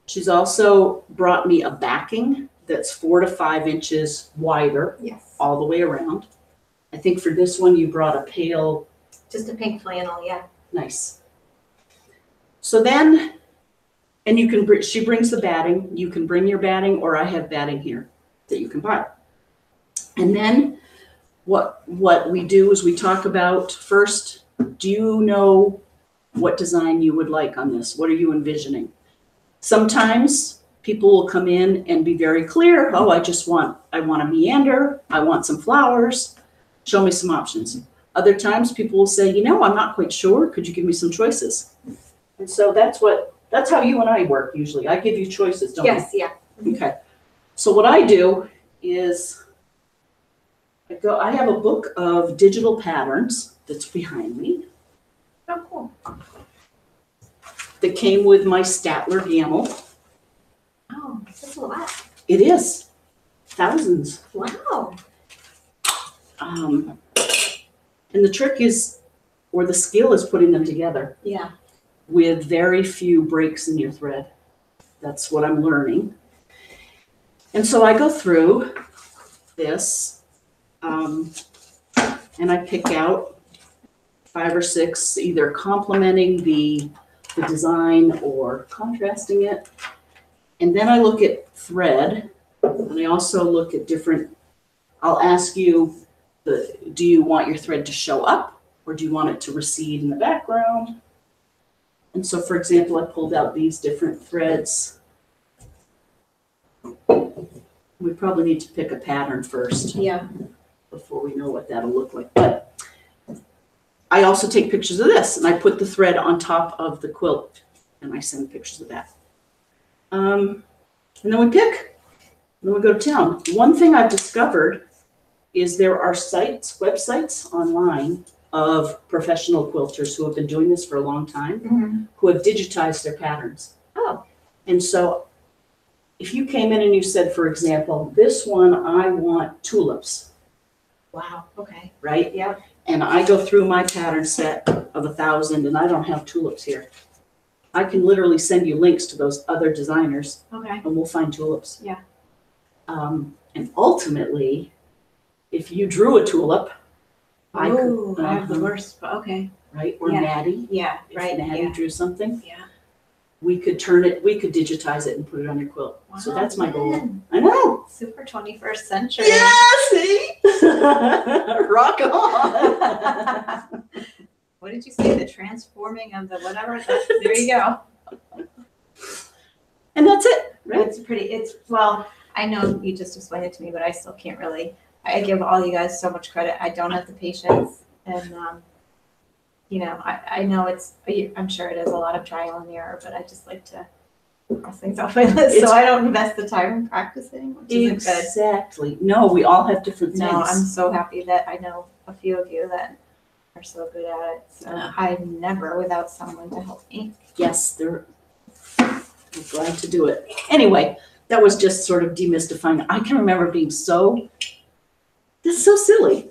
[SPEAKER 1] She's also brought me a backing that's 4 to 5 inches wider.
[SPEAKER 2] Yes.
[SPEAKER 1] All the way around. I think for this one you brought a pale.
[SPEAKER 2] Just a pink flannel, yeah.
[SPEAKER 1] Nice. So then, and she brings the batting. You can bring your batting, or I have batting here that you can buy. And then what we do is we talk about first, do you know what design you would like on this? What are you envisioning? Sometimes people will come in and be very clear. Oh, I want a meander. I want some flowers. Show me some options. Other times people will say, I'm not quite sure. Could you give me some choices? And so that's how you and I work usually. I give you choices, don't
[SPEAKER 2] Yes, yeah.
[SPEAKER 1] Okay. So what I do is I have a book of digital patterns that's behind me
[SPEAKER 2] Oh, cool.
[SPEAKER 1] that came with my Statler Gamel.
[SPEAKER 2] Oh, that's a lot.
[SPEAKER 1] It is. Thousands.
[SPEAKER 2] Wow.
[SPEAKER 1] And the trick is, or the skill is putting them together
[SPEAKER 2] Yeah.
[SPEAKER 1] with very few breaks in your thread. That's what I'm learning. And so I go through this, and I pick out 5 or 6, either complementing the design or contrasting it. And then I look at thread, and I also look at I'll ask you, do you want your thread to show up, Or do you want it to recede in the background? And so, for example, I pulled out these different threads. We probably need to pick a pattern first.
[SPEAKER 2] Yeah.
[SPEAKER 1] Before we know what that'll look like. But I also take pictures of this, and I put the thread on top of the quilt, and I send pictures of that. And then we pick, and then we go to town. One thing I've discovered is there are websites online of professional quilters who have been doing this for a long time, who have digitized their patterns.
[SPEAKER 2] Oh.
[SPEAKER 1] And so if you came in and you said, for example, this one, I want tulips.
[SPEAKER 2] Wow. Okay.
[SPEAKER 1] Right?
[SPEAKER 2] Yeah.
[SPEAKER 1] And I go through my pattern set of 1,000 and I don't have tulips here. I can literally send you links to those other designers.
[SPEAKER 2] Okay.
[SPEAKER 1] And we'll find tulips.
[SPEAKER 2] Yeah.
[SPEAKER 1] And ultimately, if you drew a tulip,
[SPEAKER 2] I have the worst, but okay.
[SPEAKER 1] Right? Or
[SPEAKER 2] Yeah.
[SPEAKER 1] Natty.
[SPEAKER 2] Yeah.
[SPEAKER 1] If
[SPEAKER 2] Right.
[SPEAKER 1] Natty
[SPEAKER 2] Yeah.
[SPEAKER 1] drew something.
[SPEAKER 2] Yeah.
[SPEAKER 1] We could digitize it and put it on your quilt.
[SPEAKER 2] Wow,
[SPEAKER 1] So that's my goal.
[SPEAKER 2] Lynn.
[SPEAKER 1] I know.
[SPEAKER 2] Super 21st century.
[SPEAKER 1] Yeah, see? Rock on.
[SPEAKER 2] What did you say? The transforming of the whatever? There you go.
[SPEAKER 1] And that's it, right?
[SPEAKER 2] Well, I know you just explained it to me, but I still can't really, I give all you guys so much credit. I don't have the patience. And, I know I'm sure it is a lot of trial and error, but I just like to cross things off my list so I don't invest the time in practicing, which isn't good.
[SPEAKER 1] Exactly. No, we all have different things.
[SPEAKER 2] No, I'm so happy that I know a few of you that are so good at it. So I'm never without someone to help me.
[SPEAKER 1] Yes, we're glad to do it. Anyway, that was just sort of demystifying. I can remember being this is so silly.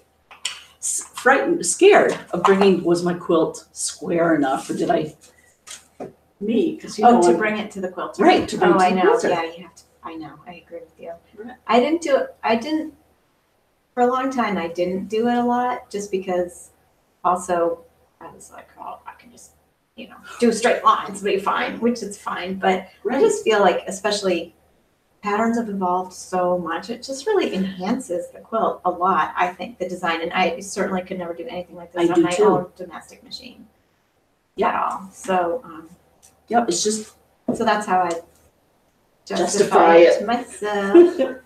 [SPEAKER 1] Frightened, scared of was my quilt square enough, or did because
[SPEAKER 2] to bring it to the quilter.
[SPEAKER 1] Right, to bring it to
[SPEAKER 2] I
[SPEAKER 1] the
[SPEAKER 2] know.
[SPEAKER 1] quilter.
[SPEAKER 2] Yeah, you have to. I know. I agree with you.
[SPEAKER 1] Right.
[SPEAKER 2] I didn't for a long time. I didn't do it a lot just because. Also, I was like, oh, I can just do straight lines, be fine, which is fine. But I just feel like, especially patterns have evolved so much. It just really enhances the quilt a lot. I think the design, and I certainly could never do anything like this on my own domestic machine. At all. So.
[SPEAKER 1] Yep, it's just.
[SPEAKER 2] So that's how I justify it to myself.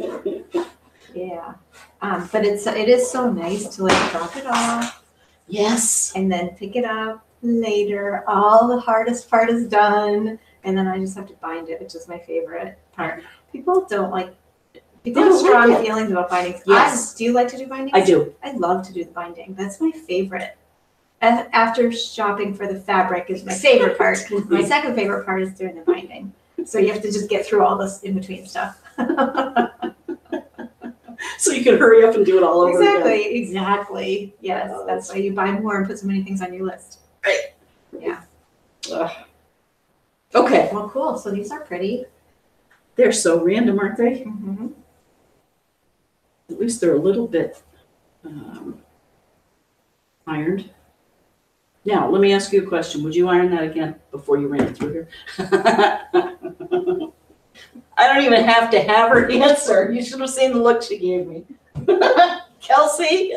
[SPEAKER 2] Yeah. But it is so nice to drop it off.
[SPEAKER 1] Yes.
[SPEAKER 2] And then pick it up later. All the hardest part is done. And then I just have to bind it, which is my favorite part. People have strong feelings about bindings.
[SPEAKER 1] Yes.
[SPEAKER 2] Do you like to do bindings?
[SPEAKER 1] I do.
[SPEAKER 2] I love to do the binding. That's my favorite. After shopping for the fabric is my favorite part. My second favorite part is doing the binding. So you have to just get through all this in between stuff.
[SPEAKER 1] So you can hurry up and do it all over again.
[SPEAKER 2] Exactly. Yes, that's why you buy more and put so many things on your list.
[SPEAKER 1] Right.
[SPEAKER 2] Yeah.
[SPEAKER 1] Okay.
[SPEAKER 2] Well, cool. So these are pretty.
[SPEAKER 1] They're so random, aren't they?
[SPEAKER 2] Mm-hmm.
[SPEAKER 1] At least they're a little bit ironed. Now, let me ask you a question. Would you iron that again before you ran it through here? I don't even have to have her answer. You should have seen the look she gave me. Kelsey,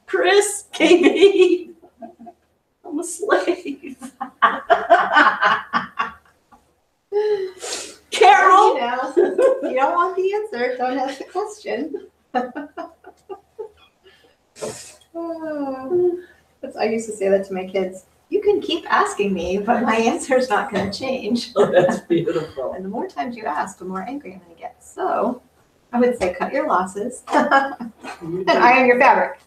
[SPEAKER 1] Chris, KB, I'm a slave. Carol.
[SPEAKER 2] You don't want the answer, don't ask the question. I used to say that to my kids. You can keep asking me, but my answer's not going to change.
[SPEAKER 1] Oh, that's beautiful.
[SPEAKER 2] And the more times you ask, the more angry I'm going to get. So I would say cut your losses and iron your fabric.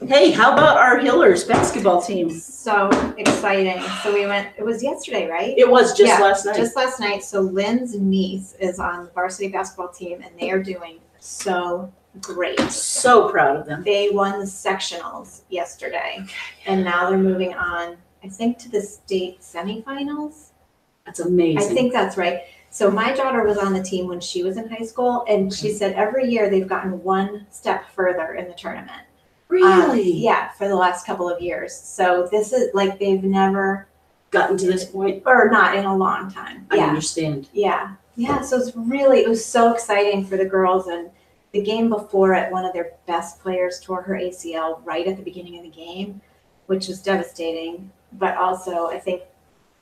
[SPEAKER 1] Hey, how about our Hillers basketball team?
[SPEAKER 2] So exciting. So we went, it was yesterday, right?
[SPEAKER 1] It was just last night.
[SPEAKER 2] Just last night. So Lynn's niece is on the varsity basketball team, and they are doing so great.
[SPEAKER 1] So proud of them.
[SPEAKER 2] They won the sectionals yesterday, and now they're moving on, I think, to the state semifinals.
[SPEAKER 1] That's amazing.
[SPEAKER 2] I think that's right. So my daughter was on the team when she was in high school, and she said every year they've gotten one step further in the tournament.
[SPEAKER 1] Really?
[SPEAKER 2] Yeah, for the last couple of years. So this is they've never
[SPEAKER 1] gotten to this point,
[SPEAKER 2] or not in a long time.
[SPEAKER 1] I understand.
[SPEAKER 2] Yeah. So it was so exciting for the girls, and the game before it, one of their best players tore her ACL right at the beginning of the game, which was devastating. But also, I think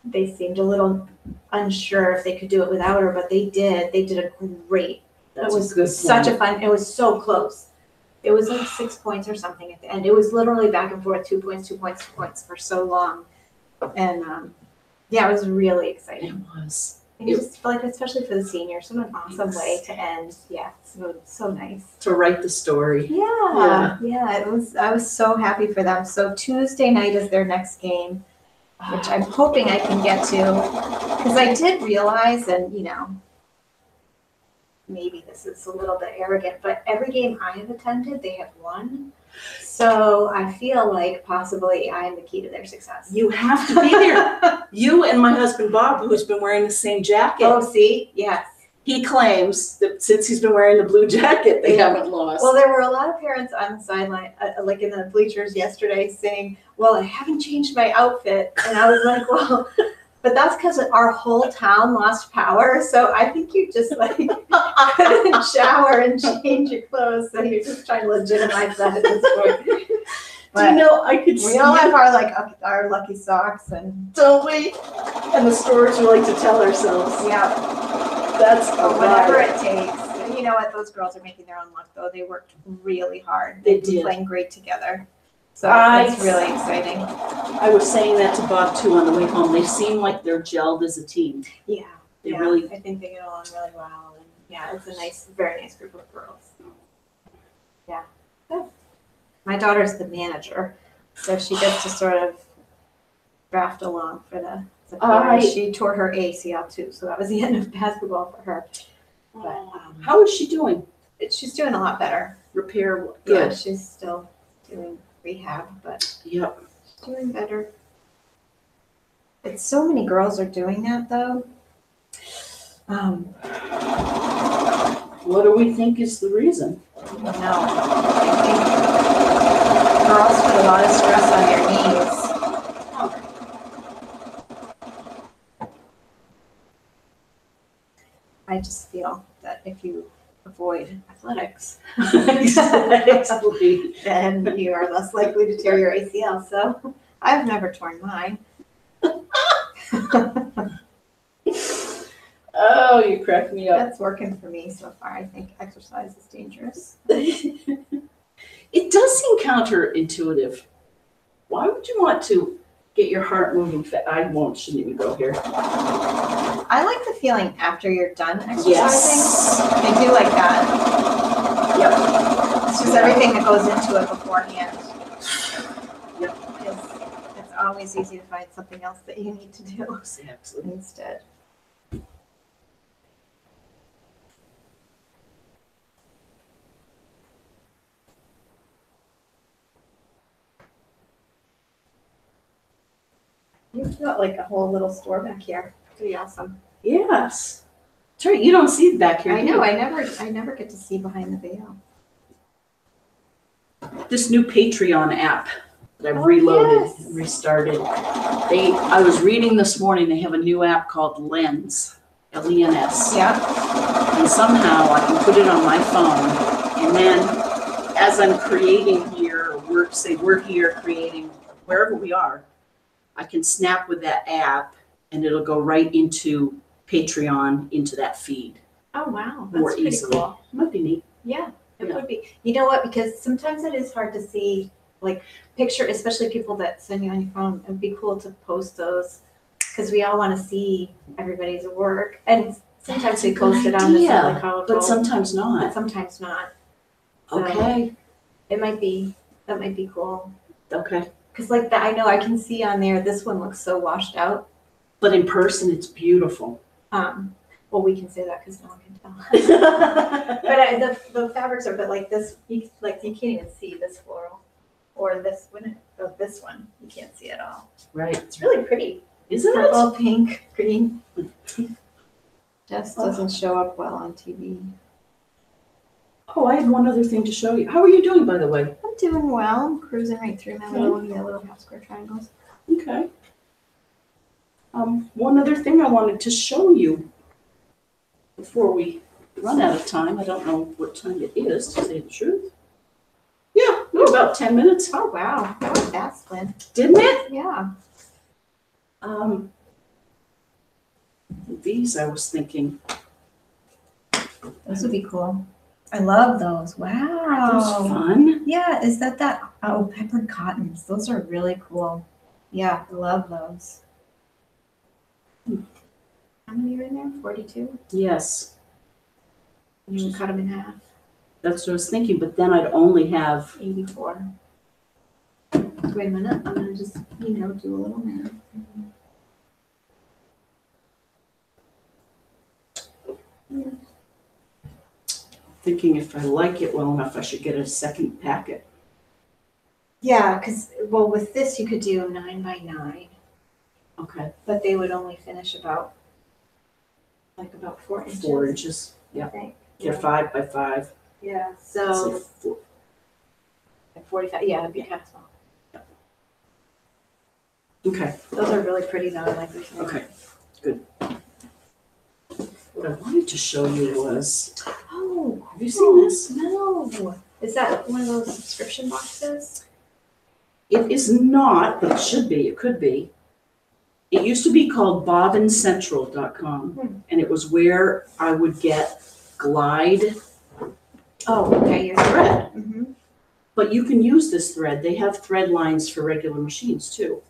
[SPEAKER 2] they seemed a little unsure if they could do it without her, but they did. They did a great.
[SPEAKER 1] That's
[SPEAKER 2] it was
[SPEAKER 1] a good
[SPEAKER 2] such
[SPEAKER 1] point.
[SPEAKER 2] a fun. It was so close. It was like 6 points or something at the end. It was literally back and forth, 2 points, 2 points, 2 points for so long, and yeah, it was really exciting.
[SPEAKER 1] It was.
[SPEAKER 2] I just feel like, especially for the seniors, what an awesome way to end. Yeah, so nice.
[SPEAKER 1] To write the story.
[SPEAKER 2] Yeah. It was. I was so happy for them. So Tuesday night is their next game, which I'm hoping I can get to, because I did realize, and maybe this is a little bit arrogant, but every game I have attended, they have won. So I feel like possibly I am the key to their success.
[SPEAKER 1] You have to be there. You and my husband Bob, who's been wearing the same jacket.
[SPEAKER 2] Oh, see? Yes.
[SPEAKER 1] He claims that since he's been wearing the blue jacket, they haven't lost.
[SPEAKER 2] Well, there were a lot of parents on the sideline, like in the bleachers yesterday, saying, well, I haven't changed my outfit. And I was like, well, but that's because our whole town lost power. So I think you just couldn't shower and change your clothes. So you're just trying to legitimize that at this point. But
[SPEAKER 1] I could see
[SPEAKER 2] we all have our lucky socks, and
[SPEAKER 1] don't we? And the stories we like to tell ourselves.
[SPEAKER 2] Yeah,
[SPEAKER 1] that's
[SPEAKER 2] whatever it takes. And you know what? Those girls are making their own luck, though. They worked really hard.
[SPEAKER 1] They
[SPEAKER 2] They've been
[SPEAKER 1] did.
[SPEAKER 2] playing great together. So that's really exciting.
[SPEAKER 1] I was saying that to Bob too on the way home. They seem like they're gelled as a team.
[SPEAKER 2] Yeah,
[SPEAKER 1] They really.
[SPEAKER 2] I think they get along really well, and yeah, it's a very nice group of girls. Yeah. Good. My daughter's the manager, so she gets to sort of draft along for the players. She tore her ACL too, so that was the end of basketball for her. But
[SPEAKER 1] How is she doing?
[SPEAKER 2] she's doing a lot better.
[SPEAKER 1] Repair.
[SPEAKER 2] Yeah,
[SPEAKER 1] Good.
[SPEAKER 2] she's still doing rehab, but
[SPEAKER 1] Yep.
[SPEAKER 2] she's doing better. It's so many girls are doing that though.
[SPEAKER 1] What do we think is the reason?
[SPEAKER 2] No, I think girls put a lot of stress on their knees. I just feel that if you avoid athletics,
[SPEAKER 1] Exactly.
[SPEAKER 2] then you are less likely to tear your ACL. So I've never torn mine.
[SPEAKER 1] Oh, you crack me up.
[SPEAKER 2] That's working for me so far. I think exercise is dangerous.
[SPEAKER 1] It does seem counterintuitive. Why would you want to get your heart moving? Shouldn't even go here.
[SPEAKER 2] I like the feeling after you're done exercising.
[SPEAKER 1] Yes.
[SPEAKER 2] I do like that.
[SPEAKER 1] Yep.
[SPEAKER 2] It's just everything that goes into it beforehand.
[SPEAKER 1] Yep.
[SPEAKER 2] It's always easy to find something else that you need to do
[SPEAKER 1] Absolutely.
[SPEAKER 2] instead. You've got like a whole little store back here. Pretty awesome.
[SPEAKER 1] Yes. That's right. You don't see it back here.
[SPEAKER 2] I
[SPEAKER 1] do you?
[SPEAKER 2] know. I never get to see behind the veil.
[SPEAKER 1] This new Patreon app that I've
[SPEAKER 2] Oh,
[SPEAKER 1] reloaded
[SPEAKER 2] yes.
[SPEAKER 1] and restarted. I was reading this morning, they have a new app called Lens, L-E-N-S.
[SPEAKER 2] Yeah.
[SPEAKER 1] And somehow I can put it on my phone, and then as I'm creating here, we're here creating wherever we are, I can snap with that app and it'll go right into Patreon, into that feed.
[SPEAKER 2] Oh wow,
[SPEAKER 1] More
[SPEAKER 2] that's pretty
[SPEAKER 1] easily.
[SPEAKER 2] cool.
[SPEAKER 1] Might be neat.
[SPEAKER 2] Yeah, it
[SPEAKER 1] Yeah.
[SPEAKER 2] would be. You know what? Because sometimes it is hard to see like picture, especially people that send you on your phone. It'd be cool to post those because we all want to see everybody's work, and sometimes they post it on the Simply Colorful,
[SPEAKER 1] but sometimes
[SPEAKER 2] but
[SPEAKER 1] not.
[SPEAKER 2] sometimes not. So
[SPEAKER 1] Okay.
[SPEAKER 2] that might be cool.
[SPEAKER 1] Okay.
[SPEAKER 2] Because like that, I know I can see on there. This one looks so washed out.
[SPEAKER 1] But in person, it's beautiful.
[SPEAKER 2] Well, we can say that because no one can tell. But the fabrics are, but like this, you can't even see this floral, or this one. You can't see at all.
[SPEAKER 1] Right.
[SPEAKER 2] It's really pretty.
[SPEAKER 1] Isn't it?
[SPEAKER 2] Purple, pink, green. Just doesn't show up well on TV.
[SPEAKER 1] Oh, I had one other thing to show you. How are you doing, by the way?
[SPEAKER 2] I'm doing well. I'm cruising right through my little half square triangles.
[SPEAKER 1] Okay. One other thing I wanted to show you before we run out of time. I don't know what time it is, to say the truth. Yeah, about 10 minutes.
[SPEAKER 2] Oh, wow. That was fast, Lynn.
[SPEAKER 1] Didn't it?
[SPEAKER 2] Yeah.
[SPEAKER 1] These I was thinking.
[SPEAKER 2] Those would be cool. I love those.
[SPEAKER 1] Those
[SPEAKER 2] Wow.
[SPEAKER 1] fun.
[SPEAKER 2] Yeah, is that peppered cottons? Those are really cool. Yeah, I love those. How many are in there? 42?
[SPEAKER 1] Yes,
[SPEAKER 2] You would cut them in half.
[SPEAKER 1] that's what I was thinking, but then I'd only have
[SPEAKER 2] 84. Wait a minute, I'm gonna just, do a little math.
[SPEAKER 1] thinking if I like it well enough, I should get a second packet.
[SPEAKER 2] Yeah, because, with this you could do 9 by 9,
[SPEAKER 1] Okay,
[SPEAKER 2] but they would only finish about 4 inches.
[SPEAKER 1] 4 inches.
[SPEAKER 2] I
[SPEAKER 1] Yeah,
[SPEAKER 2] think.
[SPEAKER 1] they're 5 by 5.
[SPEAKER 2] Yeah,
[SPEAKER 1] So
[SPEAKER 2] so 45, yeah, it'd be kind of small.
[SPEAKER 1] okay,
[SPEAKER 2] Those are really pretty though, I like those.
[SPEAKER 1] okay, good. What I wanted to show you was,
[SPEAKER 2] Oh,
[SPEAKER 1] have you seen this?
[SPEAKER 2] No. Is that one of those subscription boxes?
[SPEAKER 1] It is not, but it should be. It could be. It used to be called bobincentral.com, and it was where I would get Glide
[SPEAKER 2] Oh, okay, you're
[SPEAKER 1] thread.
[SPEAKER 2] Mm-hmm.
[SPEAKER 1] But you can use this thread. They have thread lines for regular machines too.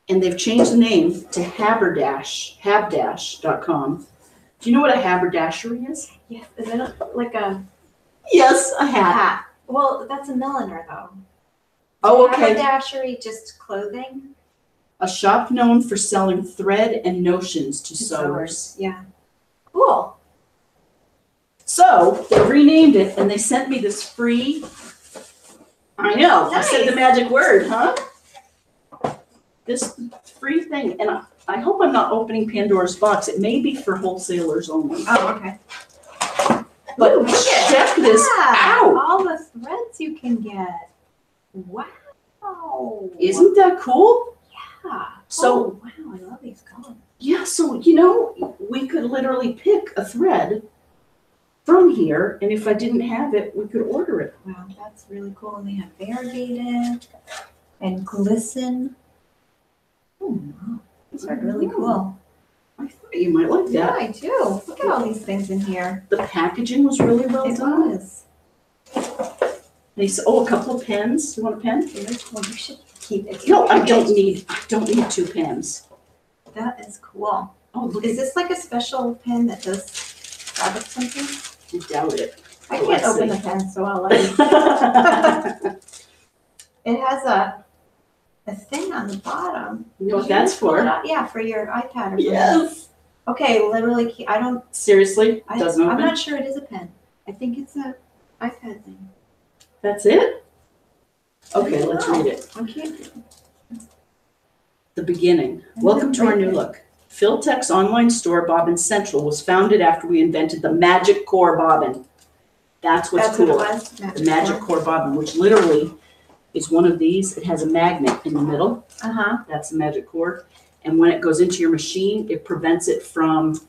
[SPEAKER 1] And they've changed the name to habdash.com. Do you know what a haberdashery is?
[SPEAKER 2] Yes, is it like a
[SPEAKER 1] Yes, a hat.
[SPEAKER 2] hat? Well, that's a milliner though.
[SPEAKER 1] Oh, okay.
[SPEAKER 2] Haberdashery, just clothing?
[SPEAKER 1] A shop known for selling thread and notions to sewers.
[SPEAKER 2] Yeah. Cool.
[SPEAKER 1] So they renamed it and they sent me this free, I know, I said the
[SPEAKER 2] Nice.
[SPEAKER 1] magic word, huh? This free thing, and I hope I'm not opening Pandora's box. It may be for wholesalers only.
[SPEAKER 2] Oh, okay.
[SPEAKER 1] But
[SPEAKER 2] Ooh, look at
[SPEAKER 1] check this out.
[SPEAKER 2] all the threads you can get. Wow.
[SPEAKER 1] Isn't that cool?
[SPEAKER 2] Yeah.
[SPEAKER 1] So-
[SPEAKER 2] wow, I love these colors.
[SPEAKER 1] Yeah, so, we could literally pick a thread from here, and if I didn't have it, we could order it.
[SPEAKER 2] Wow, that's really cool. And they have variegated and glisten. Oh, wow. These are really cool.
[SPEAKER 1] I thought you might like
[SPEAKER 2] Yeah,
[SPEAKER 1] that.
[SPEAKER 2] I do. Look at all these things in here.
[SPEAKER 1] The packaging was really well
[SPEAKER 2] It
[SPEAKER 1] done.
[SPEAKER 2] was.
[SPEAKER 1] They said, a couple of pens. You want a pen?
[SPEAKER 2] Well, you should keep it.
[SPEAKER 1] No, I don't need 2 pens.
[SPEAKER 2] That is cool.
[SPEAKER 1] Oh, look
[SPEAKER 2] Is
[SPEAKER 1] at
[SPEAKER 2] this like a special pen that does fabric something?
[SPEAKER 1] I doubt it.
[SPEAKER 2] I
[SPEAKER 1] Oh,
[SPEAKER 2] can't
[SPEAKER 1] let's
[SPEAKER 2] open
[SPEAKER 1] see.
[SPEAKER 2] the pen, so I'll let you. It has a thing on the bottom.
[SPEAKER 1] You know what that's
[SPEAKER 2] Pull it
[SPEAKER 1] for?
[SPEAKER 2] out- Yeah, for your iPad or something.
[SPEAKER 1] Yes.
[SPEAKER 2] Okay, literally,
[SPEAKER 1] Seriously? Doesn't
[SPEAKER 2] I'm
[SPEAKER 1] open?
[SPEAKER 2] not sure it is a pen. I think it's a iPad thing.
[SPEAKER 1] That's it?
[SPEAKER 2] I
[SPEAKER 1] Okay,
[SPEAKER 2] don't
[SPEAKER 1] let's
[SPEAKER 2] know.
[SPEAKER 1] read it.
[SPEAKER 2] I can't.
[SPEAKER 1] The beginning. Welcome to our new look. Philtech's online store, Bobbin Central, was founded after we invented the magic core bobbin. That's what's
[SPEAKER 2] That's
[SPEAKER 1] cool.
[SPEAKER 2] what it was.
[SPEAKER 1] The magic core bobbin, which literally is one of these. It has a magnet in the middle.
[SPEAKER 2] Uh-huh.
[SPEAKER 1] That's the magic cord. And when it goes into your machine, it prevents it from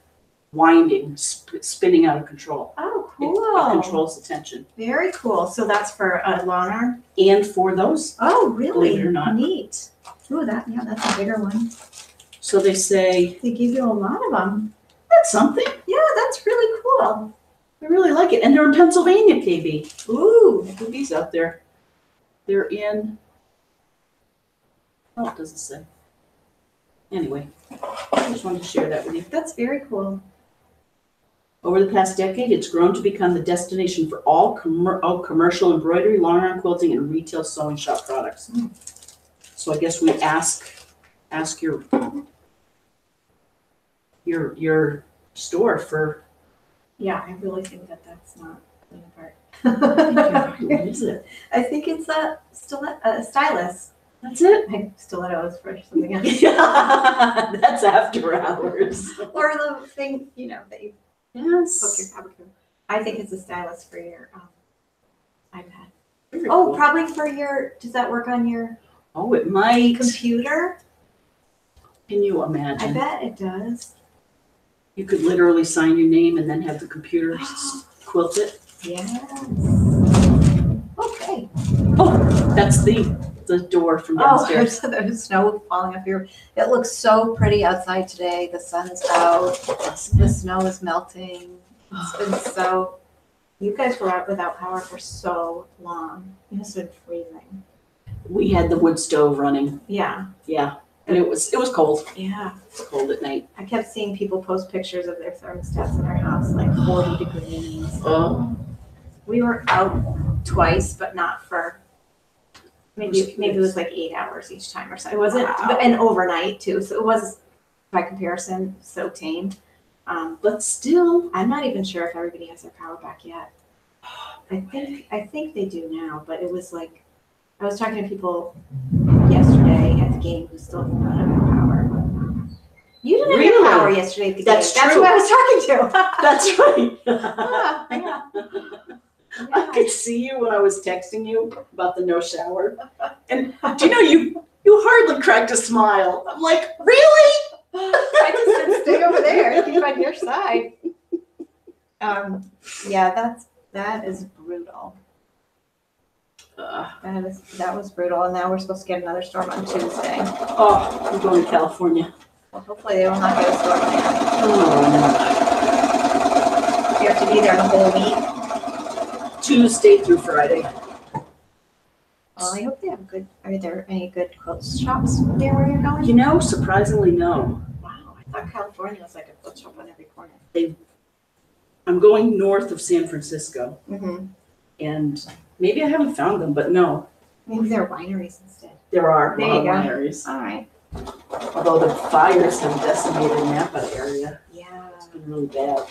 [SPEAKER 1] winding, spinning out of control.
[SPEAKER 2] Oh,
[SPEAKER 1] It
[SPEAKER 2] cool.
[SPEAKER 1] controls the tension.
[SPEAKER 2] Very cool. So that's for a long arm?
[SPEAKER 1] And for those,
[SPEAKER 2] Oh, really?
[SPEAKER 1] Believe it or not.
[SPEAKER 2] Neat. Ooh, that's a bigger one.
[SPEAKER 1] so they say,
[SPEAKER 2] They give you a lot of them.
[SPEAKER 1] that's something.
[SPEAKER 2] Yeah, that's really cool.
[SPEAKER 1] I really like it. And they're in Pennsylvania, KB.
[SPEAKER 2] Ooh.
[SPEAKER 1] Look at these out there. They're in, oh, it doesn't say. Anyway, I just wanted to share that with you.
[SPEAKER 2] That's very cool.
[SPEAKER 1] Over the past decade, it's grown to become the destination for all commercial embroidery, long-arm quilting, and retail sewing shop products. So I guess we ask your store for.
[SPEAKER 2] Yeah, I really think that's not the part.
[SPEAKER 1] What is it?
[SPEAKER 2] I think it's a stylus.
[SPEAKER 1] That's it.
[SPEAKER 2] I stilettos for something else.
[SPEAKER 1] Yeah, that's after hours.
[SPEAKER 2] Or the thing, that you poke your
[SPEAKER 1] Yes.
[SPEAKER 2] fabric through. I think it's a stylus for your iPad.
[SPEAKER 1] Very
[SPEAKER 2] Oh,
[SPEAKER 1] cool.
[SPEAKER 2] probably for does that work on your
[SPEAKER 1] Oh, it might.
[SPEAKER 2] computer?
[SPEAKER 1] Can you
[SPEAKER 2] I
[SPEAKER 1] imagine?
[SPEAKER 2] bet it does.
[SPEAKER 1] You could literally sign your name and then have the computer quilt it.
[SPEAKER 2] Yes. Okay.
[SPEAKER 1] Oh, that's the door from downstairs.
[SPEAKER 2] Oh, there's snow falling up here. It looks so pretty outside today. The sun is out. The snow is melting. It's been so. You guys were out without power for so long. It has been freezing.
[SPEAKER 1] We had the wood stove running.
[SPEAKER 2] Yeah.
[SPEAKER 1] Yeah. And it was cold.
[SPEAKER 2] Yeah.
[SPEAKER 1] It was cold at night.
[SPEAKER 2] I kept seeing people post pictures of their thermostats in their house, like 40 degrees.
[SPEAKER 1] Oh.
[SPEAKER 2] We were out twice, but not for maybe it was like 8 hours each time or so. It wasn't and overnight too, so it was by comparison so tame.
[SPEAKER 1] But still,
[SPEAKER 2] I'm not even sure if everybody has their power back yet. I think they do now, but it was like I was talking to people yesterday at the game who still did not have their power. You didn't have your power yesterday at the game. That's
[SPEAKER 1] true.
[SPEAKER 2] who I was talking to.
[SPEAKER 1] That's right.
[SPEAKER 2] Yeah.
[SPEAKER 1] I could see you when I was texting you about the no shower. And do you know, you hardly cracked a smile. I'm like, really?
[SPEAKER 2] I just said stay over there, keep on your side. Yeah, that is brutal. That was brutal, and now we're supposed to get another storm on Tuesday.
[SPEAKER 1] Oh, we're going to California.
[SPEAKER 2] Well, hopefully they will not get a storm there.
[SPEAKER 1] Oh,
[SPEAKER 2] You have to be there the whole week.
[SPEAKER 1] Tuesday through Friday.
[SPEAKER 2] Well, I hope they have good. Are there any good quilt shops there where you're going?
[SPEAKER 1] You know, surprisingly, no.
[SPEAKER 2] Wow, I thought California was like a quilt shop on every corner.
[SPEAKER 1] I'm going north of San Francisco,
[SPEAKER 2] Mm-hmm.
[SPEAKER 1] and maybe I haven't found them, but no,
[SPEAKER 2] Maybe they're wineries instead.
[SPEAKER 1] there are
[SPEAKER 2] There you go.
[SPEAKER 1] wineries.
[SPEAKER 2] All right.
[SPEAKER 1] Although the fires have decimated Napa area.
[SPEAKER 2] Yeah.
[SPEAKER 1] It's been really bad.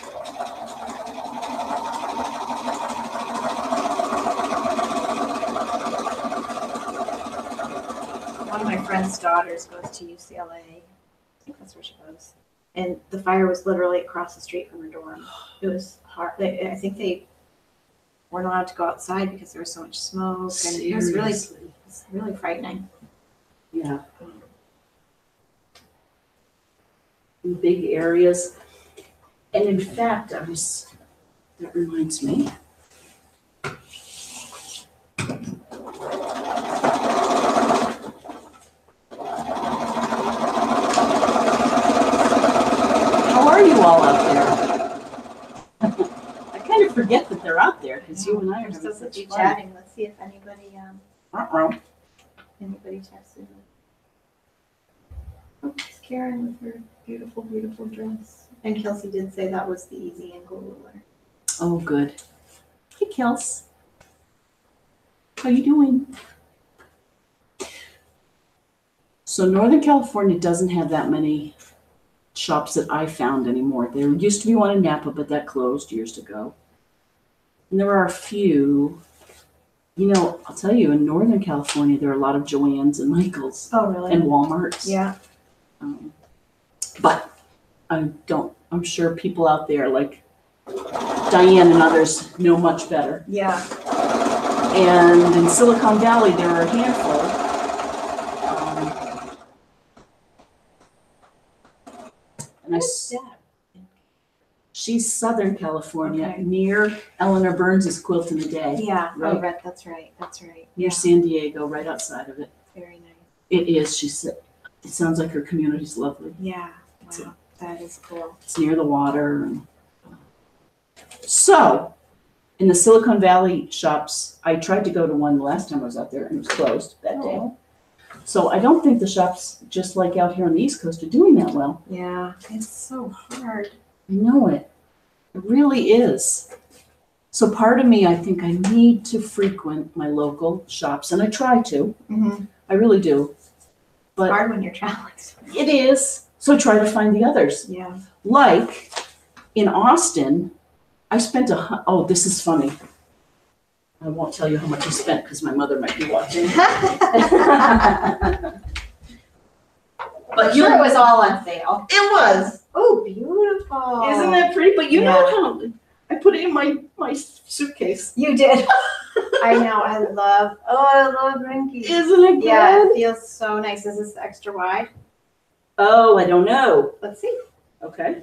[SPEAKER 2] One of my friend's daughters goes to UCLA. I think that's where she goes. And the fire was literally across the street from her dorm. It was hard. I think they weren't allowed to go outside because there was so much smoke. And it was really frightening.
[SPEAKER 1] Yeah. In big areas. And in fact, that reminds me. How are you all out there? I kind of forget that they're out there because you and I are
[SPEAKER 2] We're
[SPEAKER 1] having
[SPEAKER 2] supposed to
[SPEAKER 1] such
[SPEAKER 2] be
[SPEAKER 1] fun.
[SPEAKER 2] chatting. Let's see if anybody texted. Oh, it's Karen with her beautiful, beautiful dress. And Kelsey did say that was the easy angle ruler.
[SPEAKER 1] Oh, good. Hey, Kels. How you doing? So Northern California doesn't have that many shops that I found anymore. There used to be one in Napa, but that closed years ago. And there are a few. You know, I'll tell you, in Northern California, there are a lot of Joann's and Michael's
[SPEAKER 2] Oh, really?
[SPEAKER 1] and Walmart's.
[SPEAKER 2] Yeah.
[SPEAKER 1] But I'm sure people out there like Diane and others know much better.
[SPEAKER 2] Yeah.
[SPEAKER 1] And in Silicon Valley, there are a handful. And she's Southern California,
[SPEAKER 2] Okay.
[SPEAKER 1] near Eleanor Burns's Quilt in a Day.
[SPEAKER 2] Yeah.
[SPEAKER 1] Right.
[SPEAKER 2] Oh, right. That's right.
[SPEAKER 1] Near San Diego, right outside of it.
[SPEAKER 2] Very nice.
[SPEAKER 1] It is, she said. It sounds like her community's lovely.
[SPEAKER 2] Yeah. Wow. That is cool.
[SPEAKER 1] It's near the water. So, in the Silicon Valley shops, I tried to go to one the last time I was out there and it was closed that day. So I don't think the shops, just like out here on the East Coast, are doing that well.
[SPEAKER 2] Yeah. It's so hard.
[SPEAKER 1] I know it. It really is. So part of me, I think I need to frequent my local shops, and I try to.
[SPEAKER 2] Mm-hmm.
[SPEAKER 1] I really do. But
[SPEAKER 2] Hard when you're traveling.
[SPEAKER 1] it is. So try to find the others.
[SPEAKER 2] Yeah.
[SPEAKER 1] Like in Austin, I spent oh, this is funny. I won't tell you how much I spent because my mother might be watching.
[SPEAKER 2] But sure, it was all on sale.
[SPEAKER 1] It was.
[SPEAKER 2] Oh, beautiful.
[SPEAKER 1] Isn't that pretty? But you know how I put it in my suitcase.
[SPEAKER 2] You did. I know. I love Rinky.
[SPEAKER 1] Isn't it good?
[SPEAKER 2] Yeah, it feels so nice. Is this extra wide?
[SPEAKER 1] Oh, I don't know.
[SPEAKER 2] Let's see.
[SPEAKER 1] Okay.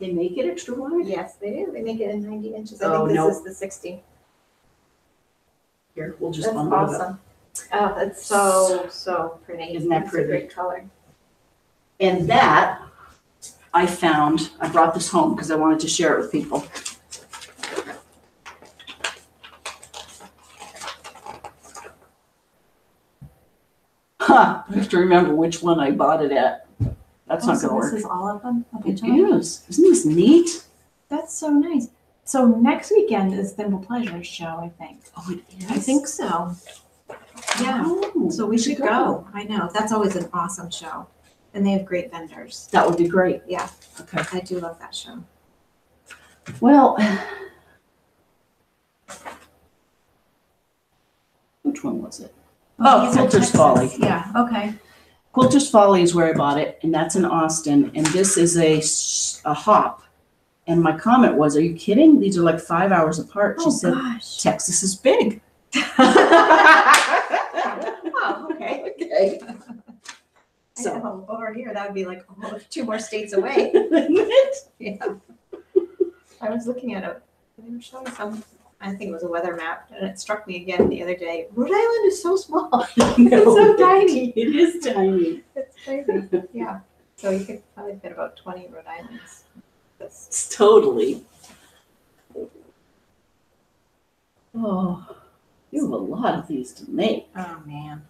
[SPEAKER 1] They make it extra wide?
[SPEAKER 2] Yes, they do. They make it in 90 inches. I
[SPEAKER 1] Oh,
[SPEAKER 2] think this
[SPEAKER 1] no.
[SPEAKER 2] is the 60.
[SPEAKER 1] Here, we'll just
[SPEAKER 2] That's
[SPEAKER 1] bundle it up.
[SPEAKER 2] awesome. Oh, that's so pretty.
[SPEAKER 1] Isn't that
[SPEAKER 2] It's
[SPEAKER 1] pretty?
[SPEAKER 2] a great color.
[SPEAKER 1] And that I brought this home because I wanted to share it with people. I have to remember which one I bought it at. That's not gonna work.
[SPEAKER 3] This is all of them? Okay,
[SPEAKER 1] It
[SPEAKER 3] totally.
[SPEAKER 1] is. Isn't this neat?
[SPEAKER 3] That's so nice. So next weekend is Thimble Pleasures show, I think.
[SPEAKER 1] Oh, it is?
[SPEAKER 3] I think so. Yeah.
[SPEAKER 1] Oh,
[SPEAKER 3] So we should go. I know. That's always an awesome show. And they have great vendors.
[SPEAKER 1] That would be great.
[SPEAKER 3] Yeah.
[SPEAKER 1] Okay.
[SPEAKER 3] I do love that show.
[SPEAKER 1] Well, which one was it? Oh,
[SPEAKER 3] These are
[SPEAKER 1] Quilter's
[SPEAKER 3] Texas.
[SPEAKER 1] Folly.
[SPEAKER 3] Yeah, okay.
[SPEAKER 1] Quilter's Folly is where I bought it, and that's in Austin. And this is a hop. And my comment was, "Are you kidding? These are like 5 hours apart." She said,
[SPEAKER 3] gosh.
[SPEAKER 1] "Texas is big."
[SPEAKER 2] Oh, okay.
[SPEAKER 1] Okay.
[SPEAKER 2] I
[SPEAKER 1] So,
[SPEAKER 2] know, over here, that would be like 2 more states away. Yeah. I was looking at they were showing some, I think it was a weather map, and it struck me again the other day. Rhode Island is so small. It's so tiny.
[SPEAKER 1] It is tiny.
[SPEAKER 2] It's crazy. Yeah. So you could probably fit about 20 Rhode Islands.
[SPEAKER 1] It's totally. Oh, you have a lot of these to make.
[SPEAKER 2] Oh, man.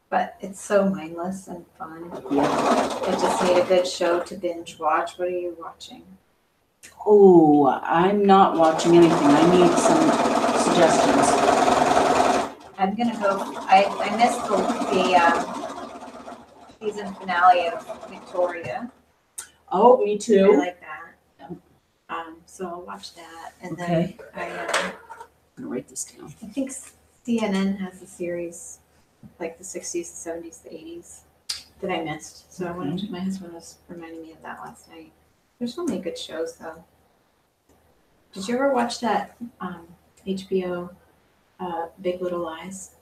[SPEAKER 2] But it's so mindless and fun.
[SPEAKER 1] Yeah.
[SPEAKER 2] I just need a good show to binge watch. What are you watching?
[SPEAKER 1] Oh, I'm not watching anything. I need some suggestions.
[SPEAKER 2] I'm gonna go. I missed the season finale of Victoria.
[SPEAKER 1] Oh, me
[SPEAKER 2] I
[SPEAKER 1] too.
[SPEAKER 2] like that. So I'll watch that, and
[SPEAKER 1] Okay.
[SPEAKER 2] then
[SPEAKER 1] I'm gonna write this down.
[SPEAKER 2] I think CNN has a series like the 60s, the 70s, the 80s that I missed. So I wanted to, my husband was reminding me of that last night. There's so many good shows though. Did you ever watch that HBO Big Little Lies?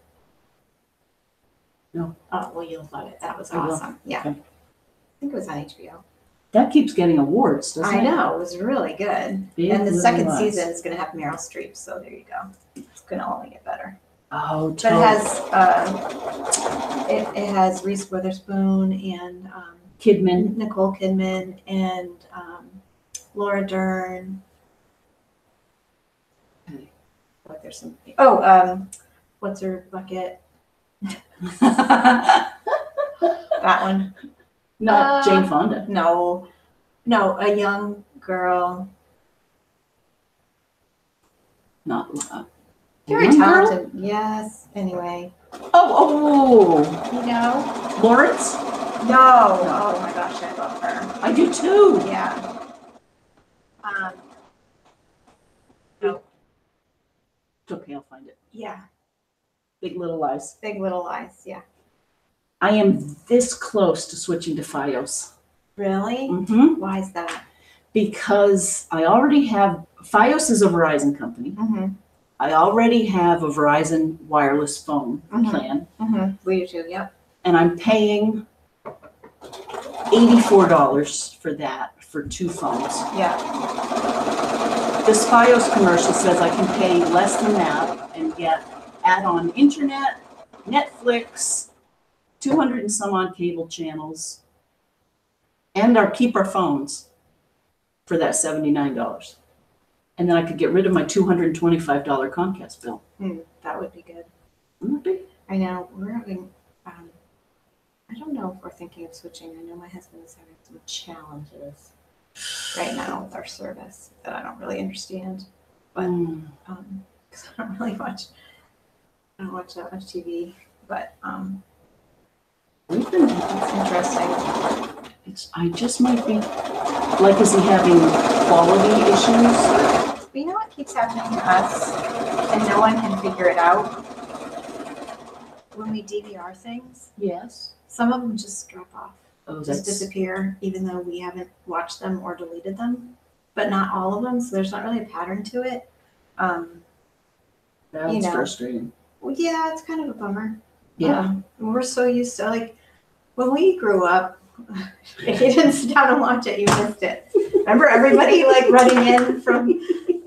[SPEAKER 1] No.
[SPEAKER 2] Oh, well, you'll love it. That was
[SPEAKER 1] I will.
[SPEAKER 2] awesome. Yeah.
[SPEAKER 1] Okay.
[SPEAKER 2] I think it was on HBO.
[SPEAKER 1] That keeps getting awards, doesn't it?
[SPEAKER 2] I know. It was really good.
[SPEAKER 1] Big
[SPEAKER 2] and the
[SPEAKER 1] Little
[SPEAKER 2] second
[SPEAKER 1] Lies.
[SPEAKER 2] season is going to have Meryl Streep. So there you go. It's going to only get better.
[SPEAKER 1] Oh,
[SPEAKER 2] But
[SPEAKER 1] totally.
[SPEAKER 2] it has Reese Witherspoon and
[SPEAKER 1] Kidman.
[SPEAKER 2] Nicole Kidman and Laura Dern.
[SPEAKER 1] Okay.
[SPEAKER 2] But there's some. What's her bucket? That one.
[SPEAKER 1] Not Jane Fonda.
[SPEAKER 2] No, a young girl.
[SPEAKER 1] Not
[SPEAKER 2] Very
[SPEAKER 1] young girl?
[SPEAKER 2] talented. Yes. Anyway.
[SPEAKER 1] Oh,
[SPEAKER 2] You know?
[SPEAKER 1] Lawrence.
[SPEAKER 2] No. Oh my gosh, I love her.
[SPEAKER 1] I do too.
[SPEAKER 2] Yeah. No.
[SPEAKER 1] It's okay, I'll find it.
[SPEAKER 2] Yeah.
[SPEAKER 1] Big Little Lies.
[SPEAKER 2] Big Little Lies. Yeah.
[SPEAKER 1] I am this close to switching to FiOS.
[SPEAKER 2] Really?
[SPEAKER 1] Mm-hmm.
[SPEAKER 2] Why is that?
[SPEAKER 1] Because I already have, FiOS is a Verizon company.
[SPEAKER 2] Mm-hmm.
[SPEAKER 1] I already have a Verizon wireless phone
[SPEAKER 2] Mhm.
[SPEAKER 1] plan,
[SPEAKER 2] Mm-hmm. We do too. Yep.
[SPEAKER 1] and I'm paying $84 for that for 2 phones.
[SPEAKER 2] Yeah.
[SPEAKER 1] This FiOS commercial says I can pay less than that and get add-on internet, Netflix, 200 and some odd cable channels, and keep our phones for that $79. And then I could get rid of my $225 Comcast bill.
[SPEAKER 2] That would be good.
[SPEAKER 1] Wouldn't it be?
[SPEAKER 2] I know we're having. I don't know if we're thinking of switching. I know my husband is having some challenges right now with our service that I don't really understand. But because I don't really watch. I don't watch that much TV. But
[SPEAKER 1] We've been-
[SPEAKER 2] it's interesting.
[SPEAKER 1] I just might be, like, is he having quality issues?
[SPEAKER 2] But you know what keeps happening to us, and no one can figure it out? When we DVR things,
[SPEAKER 1] Yes.
[SPEAKER 2] some of them just drop off,
[SPEAKER 1] Oh,
[SPEAKER 2] just disappear, even though we haven't watched them or deleted them. But not all of them, so there's not really a pattern to it.
[SPEAKER 1] that's
[SPEAKER 2] you know.
[SPEAKER 1] frustrating.
[SPEAKER 2] Well, yeah, it's kind of a bummer.
[SPEAKER 1] Yeah.
[SPEAKER 2] We're so used to, like, when we grew up, If you didn't sit down and watch it, you missed it. Remember everybody like running in from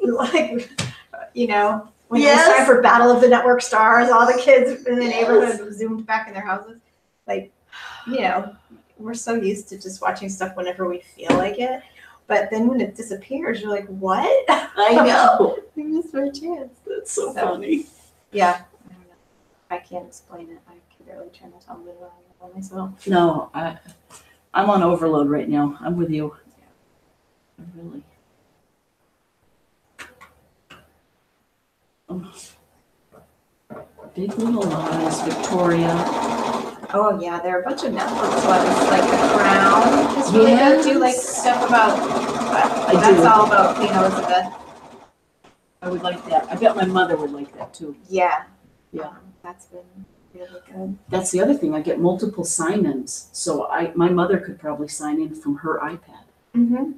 [SPEAKER 2] like, you know, when it was time for Battle of the Network Stars, all the kids in the neighborhood zoomed back in their houses. Like, you know, we're so used to just watching stuff whenever we feel like it. But then when it disappears, you're like, what?
[SPEAKER 1] I know.
[SPEAKER 2] We missed our chance.
[SPEAKER 1] That's so funny.
[SPEAKER 2] Yeah. I don't know. I can't explain it. I can barely turn the television on myself.
[SPEAKER 1] No, I'm on overload right now. I'm with you. Really. Oh. Big Little Lies, Victoria.
[SPEAKER 2] Oh yeah, there are a bunch of Netflix ones, like The Crown is really good. Do you like stuff about, that's all about Queen Elizabeth.
[SPEAKER 1] I would like that. I bet my mother would like that too.
[SPEAKER 2] Yeah.
[SPEAKER 1] Yeah.
[SPEAKER 2] That's been really good.
[SPEAKER 1] That's the other thing. I get multiple sign-ins, so my mother could probably sign in from her iPad.
[SPEAKER 2] Mm-hmm.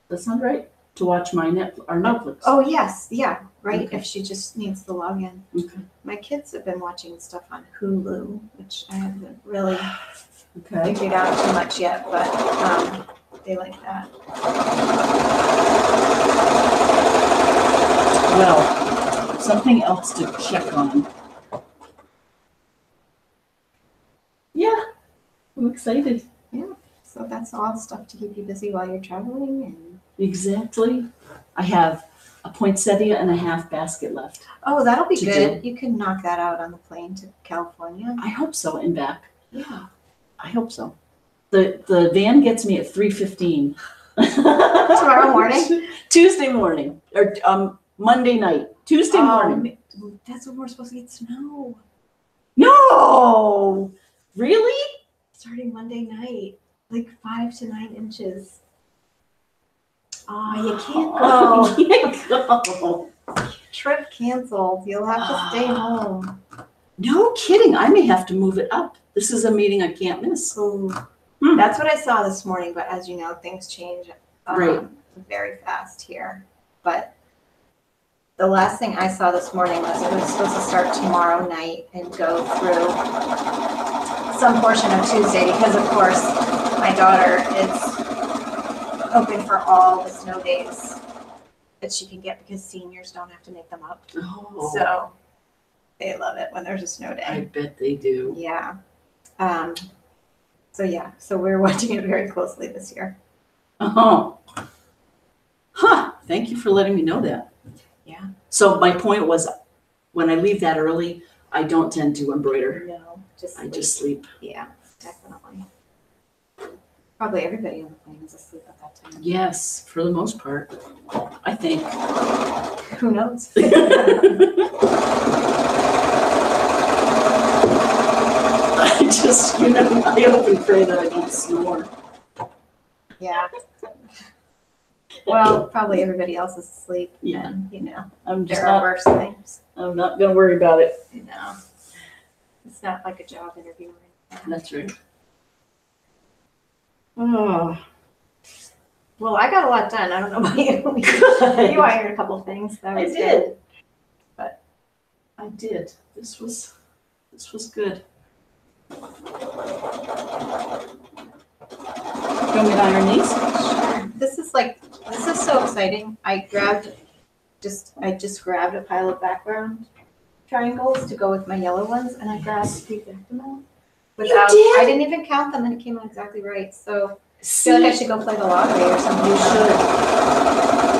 [SPEAKER 1] That sound right? To watch our Netflix.
[SPEAKER 2] Oh yes, yeah, right.
[SPEAKER 1] Okay.
[SPEAKER 2] If she just needs the login.
[SPEAKER 1] Okay.
[SPEAKER 2] My kids have been watching stuff on Hulu, which I haven't really
[SPEAKER 1] Okay.
[SPEAKER 2] figured out too much yet, but they like that.
[SPEAKER 1] Well, something else to check on. Yeah, I'm excited.
[SPEAKER 2] So that's all stuff to keep you busy while you're traveling. And
[SPEAKER 1] Exactly. I have a poinsettia and a half basket left.
[SPEAKER 2] oh, that'll be
[SPEAKER 1] To
[SPEAKER 2] good. You can knock that out on the plane to California.
[SPEAKER 1] I hope so, and back.
[SPEAKER 2] Yeah.
[SPEAKER 1] I hope so. The van gets me at 3:15.
[SPEAKER 2] Tomorrow morning?
[SPEAKER 1] Tuesday morning, or Monday night. Tuesday morning.
[SPEAKER 2] That's when we're supposed to get snow.
[SPEAKER 1] No! Really?
[SPEAKER 2] Starting Monday night, like 5 to 9 inches. Oh, you can't go.
[SPEAKER 1] You can't go.
[SPEAKER 2] Trip canceled. You'll have to stay home.
[SPEAKER 1] No kidding. I may have to move it up. This is a meeting I can't miss.
[SPEAKER 2] Ooh.
[SPEAKER 1] Hmm.
[SPEAKER 2] That's what I saw this morning, but as you know, things change
[SPEAKER 1] Right.
[SPEAKER 2] very fast here. But the last thing I saw this morning was it was supposed to start tomorrow night and go through some portion of Tuesday because, of course, my daughter is hoping for all the snow days that she can get because seniors don't have to make them up.
[SPEAKER 1] Oh,
[SPEAKER 2] So they love it when there's a snow day.
[SPEAKER 1] I bet they do.
[SPEAKER 2] Yeah. So we're watching it very closely this year.
[SPEAKER 1] Oh. Huh. Thank you for letting me know that.
[SPEAKER 2] Yeah.
[SPEAKER 1] So my point was, when I leave that early, I don't tend to embroider.
[SPEAKER 2] No, just
[SPEAKER 1] I
[SPEAKER 2] sleep.
[SPEAKER 1] just sleep.
[SPEAKER 2] Yeah, definitely. Probably everybody on the plane is asleep at that time.
[SPEAKER 1] Yes, for the most part, I think.
[SPEAKER 2] Who knows?
[SPEAKER 1] I just, I hope and pray that I don't snore.
[SPEAKER 2] Yeah. Well, probably everybody else is asleep.
[SPEAKER 1] Yeah.
[SPEAKER 2] And,
[SPEAKER 1] I'm just
[SPEAKER 2] there are
[SPEAKER 1] not,
[SPEAKER 2] worse things.
[SPEAKER 1] I'm not gonna worry about it.
[SPEAKER 2] It's not like a job interview.
[SPEAKER 1] That's right. Oh.
[SPEAKER 2] Well, I got a lot done. I don't know about you. You ironed a couple things. That was
[SPEAKER 1] I did.
[SPEAKER 2] good. But
[SPEAKER 1] I did. This was good. Do you want me to iron these?
[SPEAKER 2] sure. This is so exciting. I just grabbed a pile of background triangles to go with my yellow ones, and I grabbed the exact amount.
[SPEAKER 1] did?
[SPEAKER 2] I didn't even count them, and it came out exactly right. So I feel like I should go play the lottery or something.
[SPEAKER 1] You should.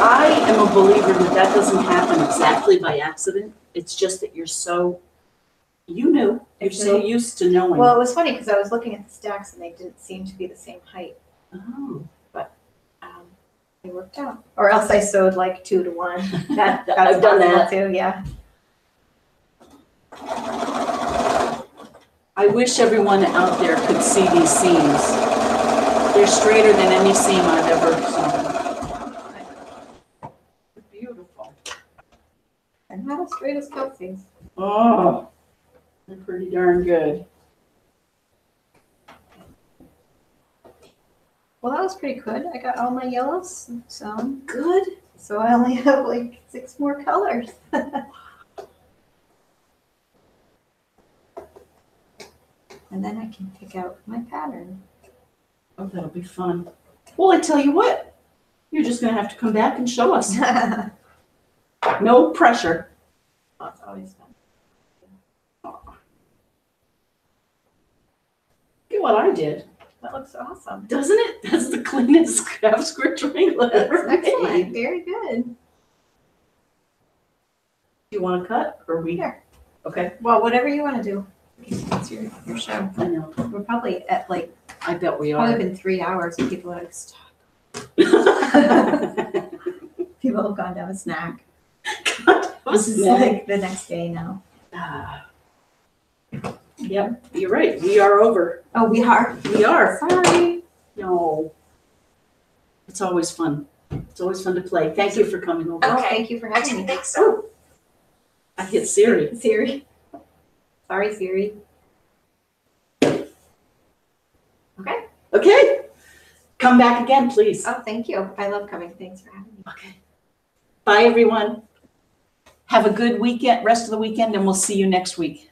[SPEAKER 1] I am a believer that doesn't happen exactly by accident. It's just that you're so used to knowing.
[SPEAKER 2] Well, it was funny because I was looking at the stacks, and they didn't seem to be the same height.
[SPEAKER 1] Oh.
[SPEAKER 2] They worked out. Or else I sewed like 2 to 1. That's
[SPEAKER 1] I've done
[SPEAKER 2] possible
[SPEAKER 1] that.
[SPEAKER 2] too. Yeah.
[SPEAKER 1] I wish everyone out there could see these seams. They're straighter than any seam I've ever sewn. Beautiful.
[SPEAKER 2] And not as straight as Kelsey's.
[SPEAKER 1] Oh, they're pretty darn good.
[SPEAKER 2] Well, that was pretty good. I got all my yellows sewn.
[SPEAKER 1] Good.
[SPEAKER 2] So I only have like 6 more colors. And then I can pick out my pattern.
[SPEAKER 1] Oh, that'll be fun. Well, I tell you what, you're just gonna have to come back and show us. No pressure.
[SPEAKER 2] That's always fun.
[SPEAKER 1] Look at what I did.
[SPEAKER 2] That looks awesome.
[SPEAKER 1] Doesn't it? That's the cleanest half square triangle I've ever
[SPEAKER 2] Excellent.
[SPEAKER 1] made.
[SPEAKER 2] Very good.
[SPEAKER 1] Do you want to cut or we?
[SPEAKER 2] Here.
[SPEAKER 1] Okay.
[SPEAKER 2] Well, whatever you want to do. It's your show.
[SPEAKER 1] I know.
[SPEAKER 2] We're probably at like,
[SPEAKER 1] I bet we
[SPEAKER 2] probably
[SPEAKER 1] are.
[SPEAKER 2] been 3 hours and people are like, stop. People have gone to have a snack. This is like the next day now.
[SPEAKER 1] Yep, you're right. We are over.
[SPEAKER 2] Oh, we are?
[SPEAKER 1] We are.
[SPEAKER 2] Sorry.
[SPEAKER 1] No. It's always fun. It's always fun to play. Thank you for coming over.
[SPEAKER 2] Oh, thank you for
[SPEAKER 4] I
[SPEAKER 2] having
[SPEAKER 4] didn't
[SPEAKER 2] me.
[SPEAKER 4] think so.
[SPEAKER 1] I hit Siri.
[SPEAKER 2] Siri. Sorry, Siri. Okay.
[SPEAKER 1] Okay. Come back again, please.
[SPEAKER 2] Oh, thank you. I love coming. Thanks for having me.
[SPEAKER 1] Okay. Bye, everyone. Have a good weekend, rest of the weekend, and we'll see you next week.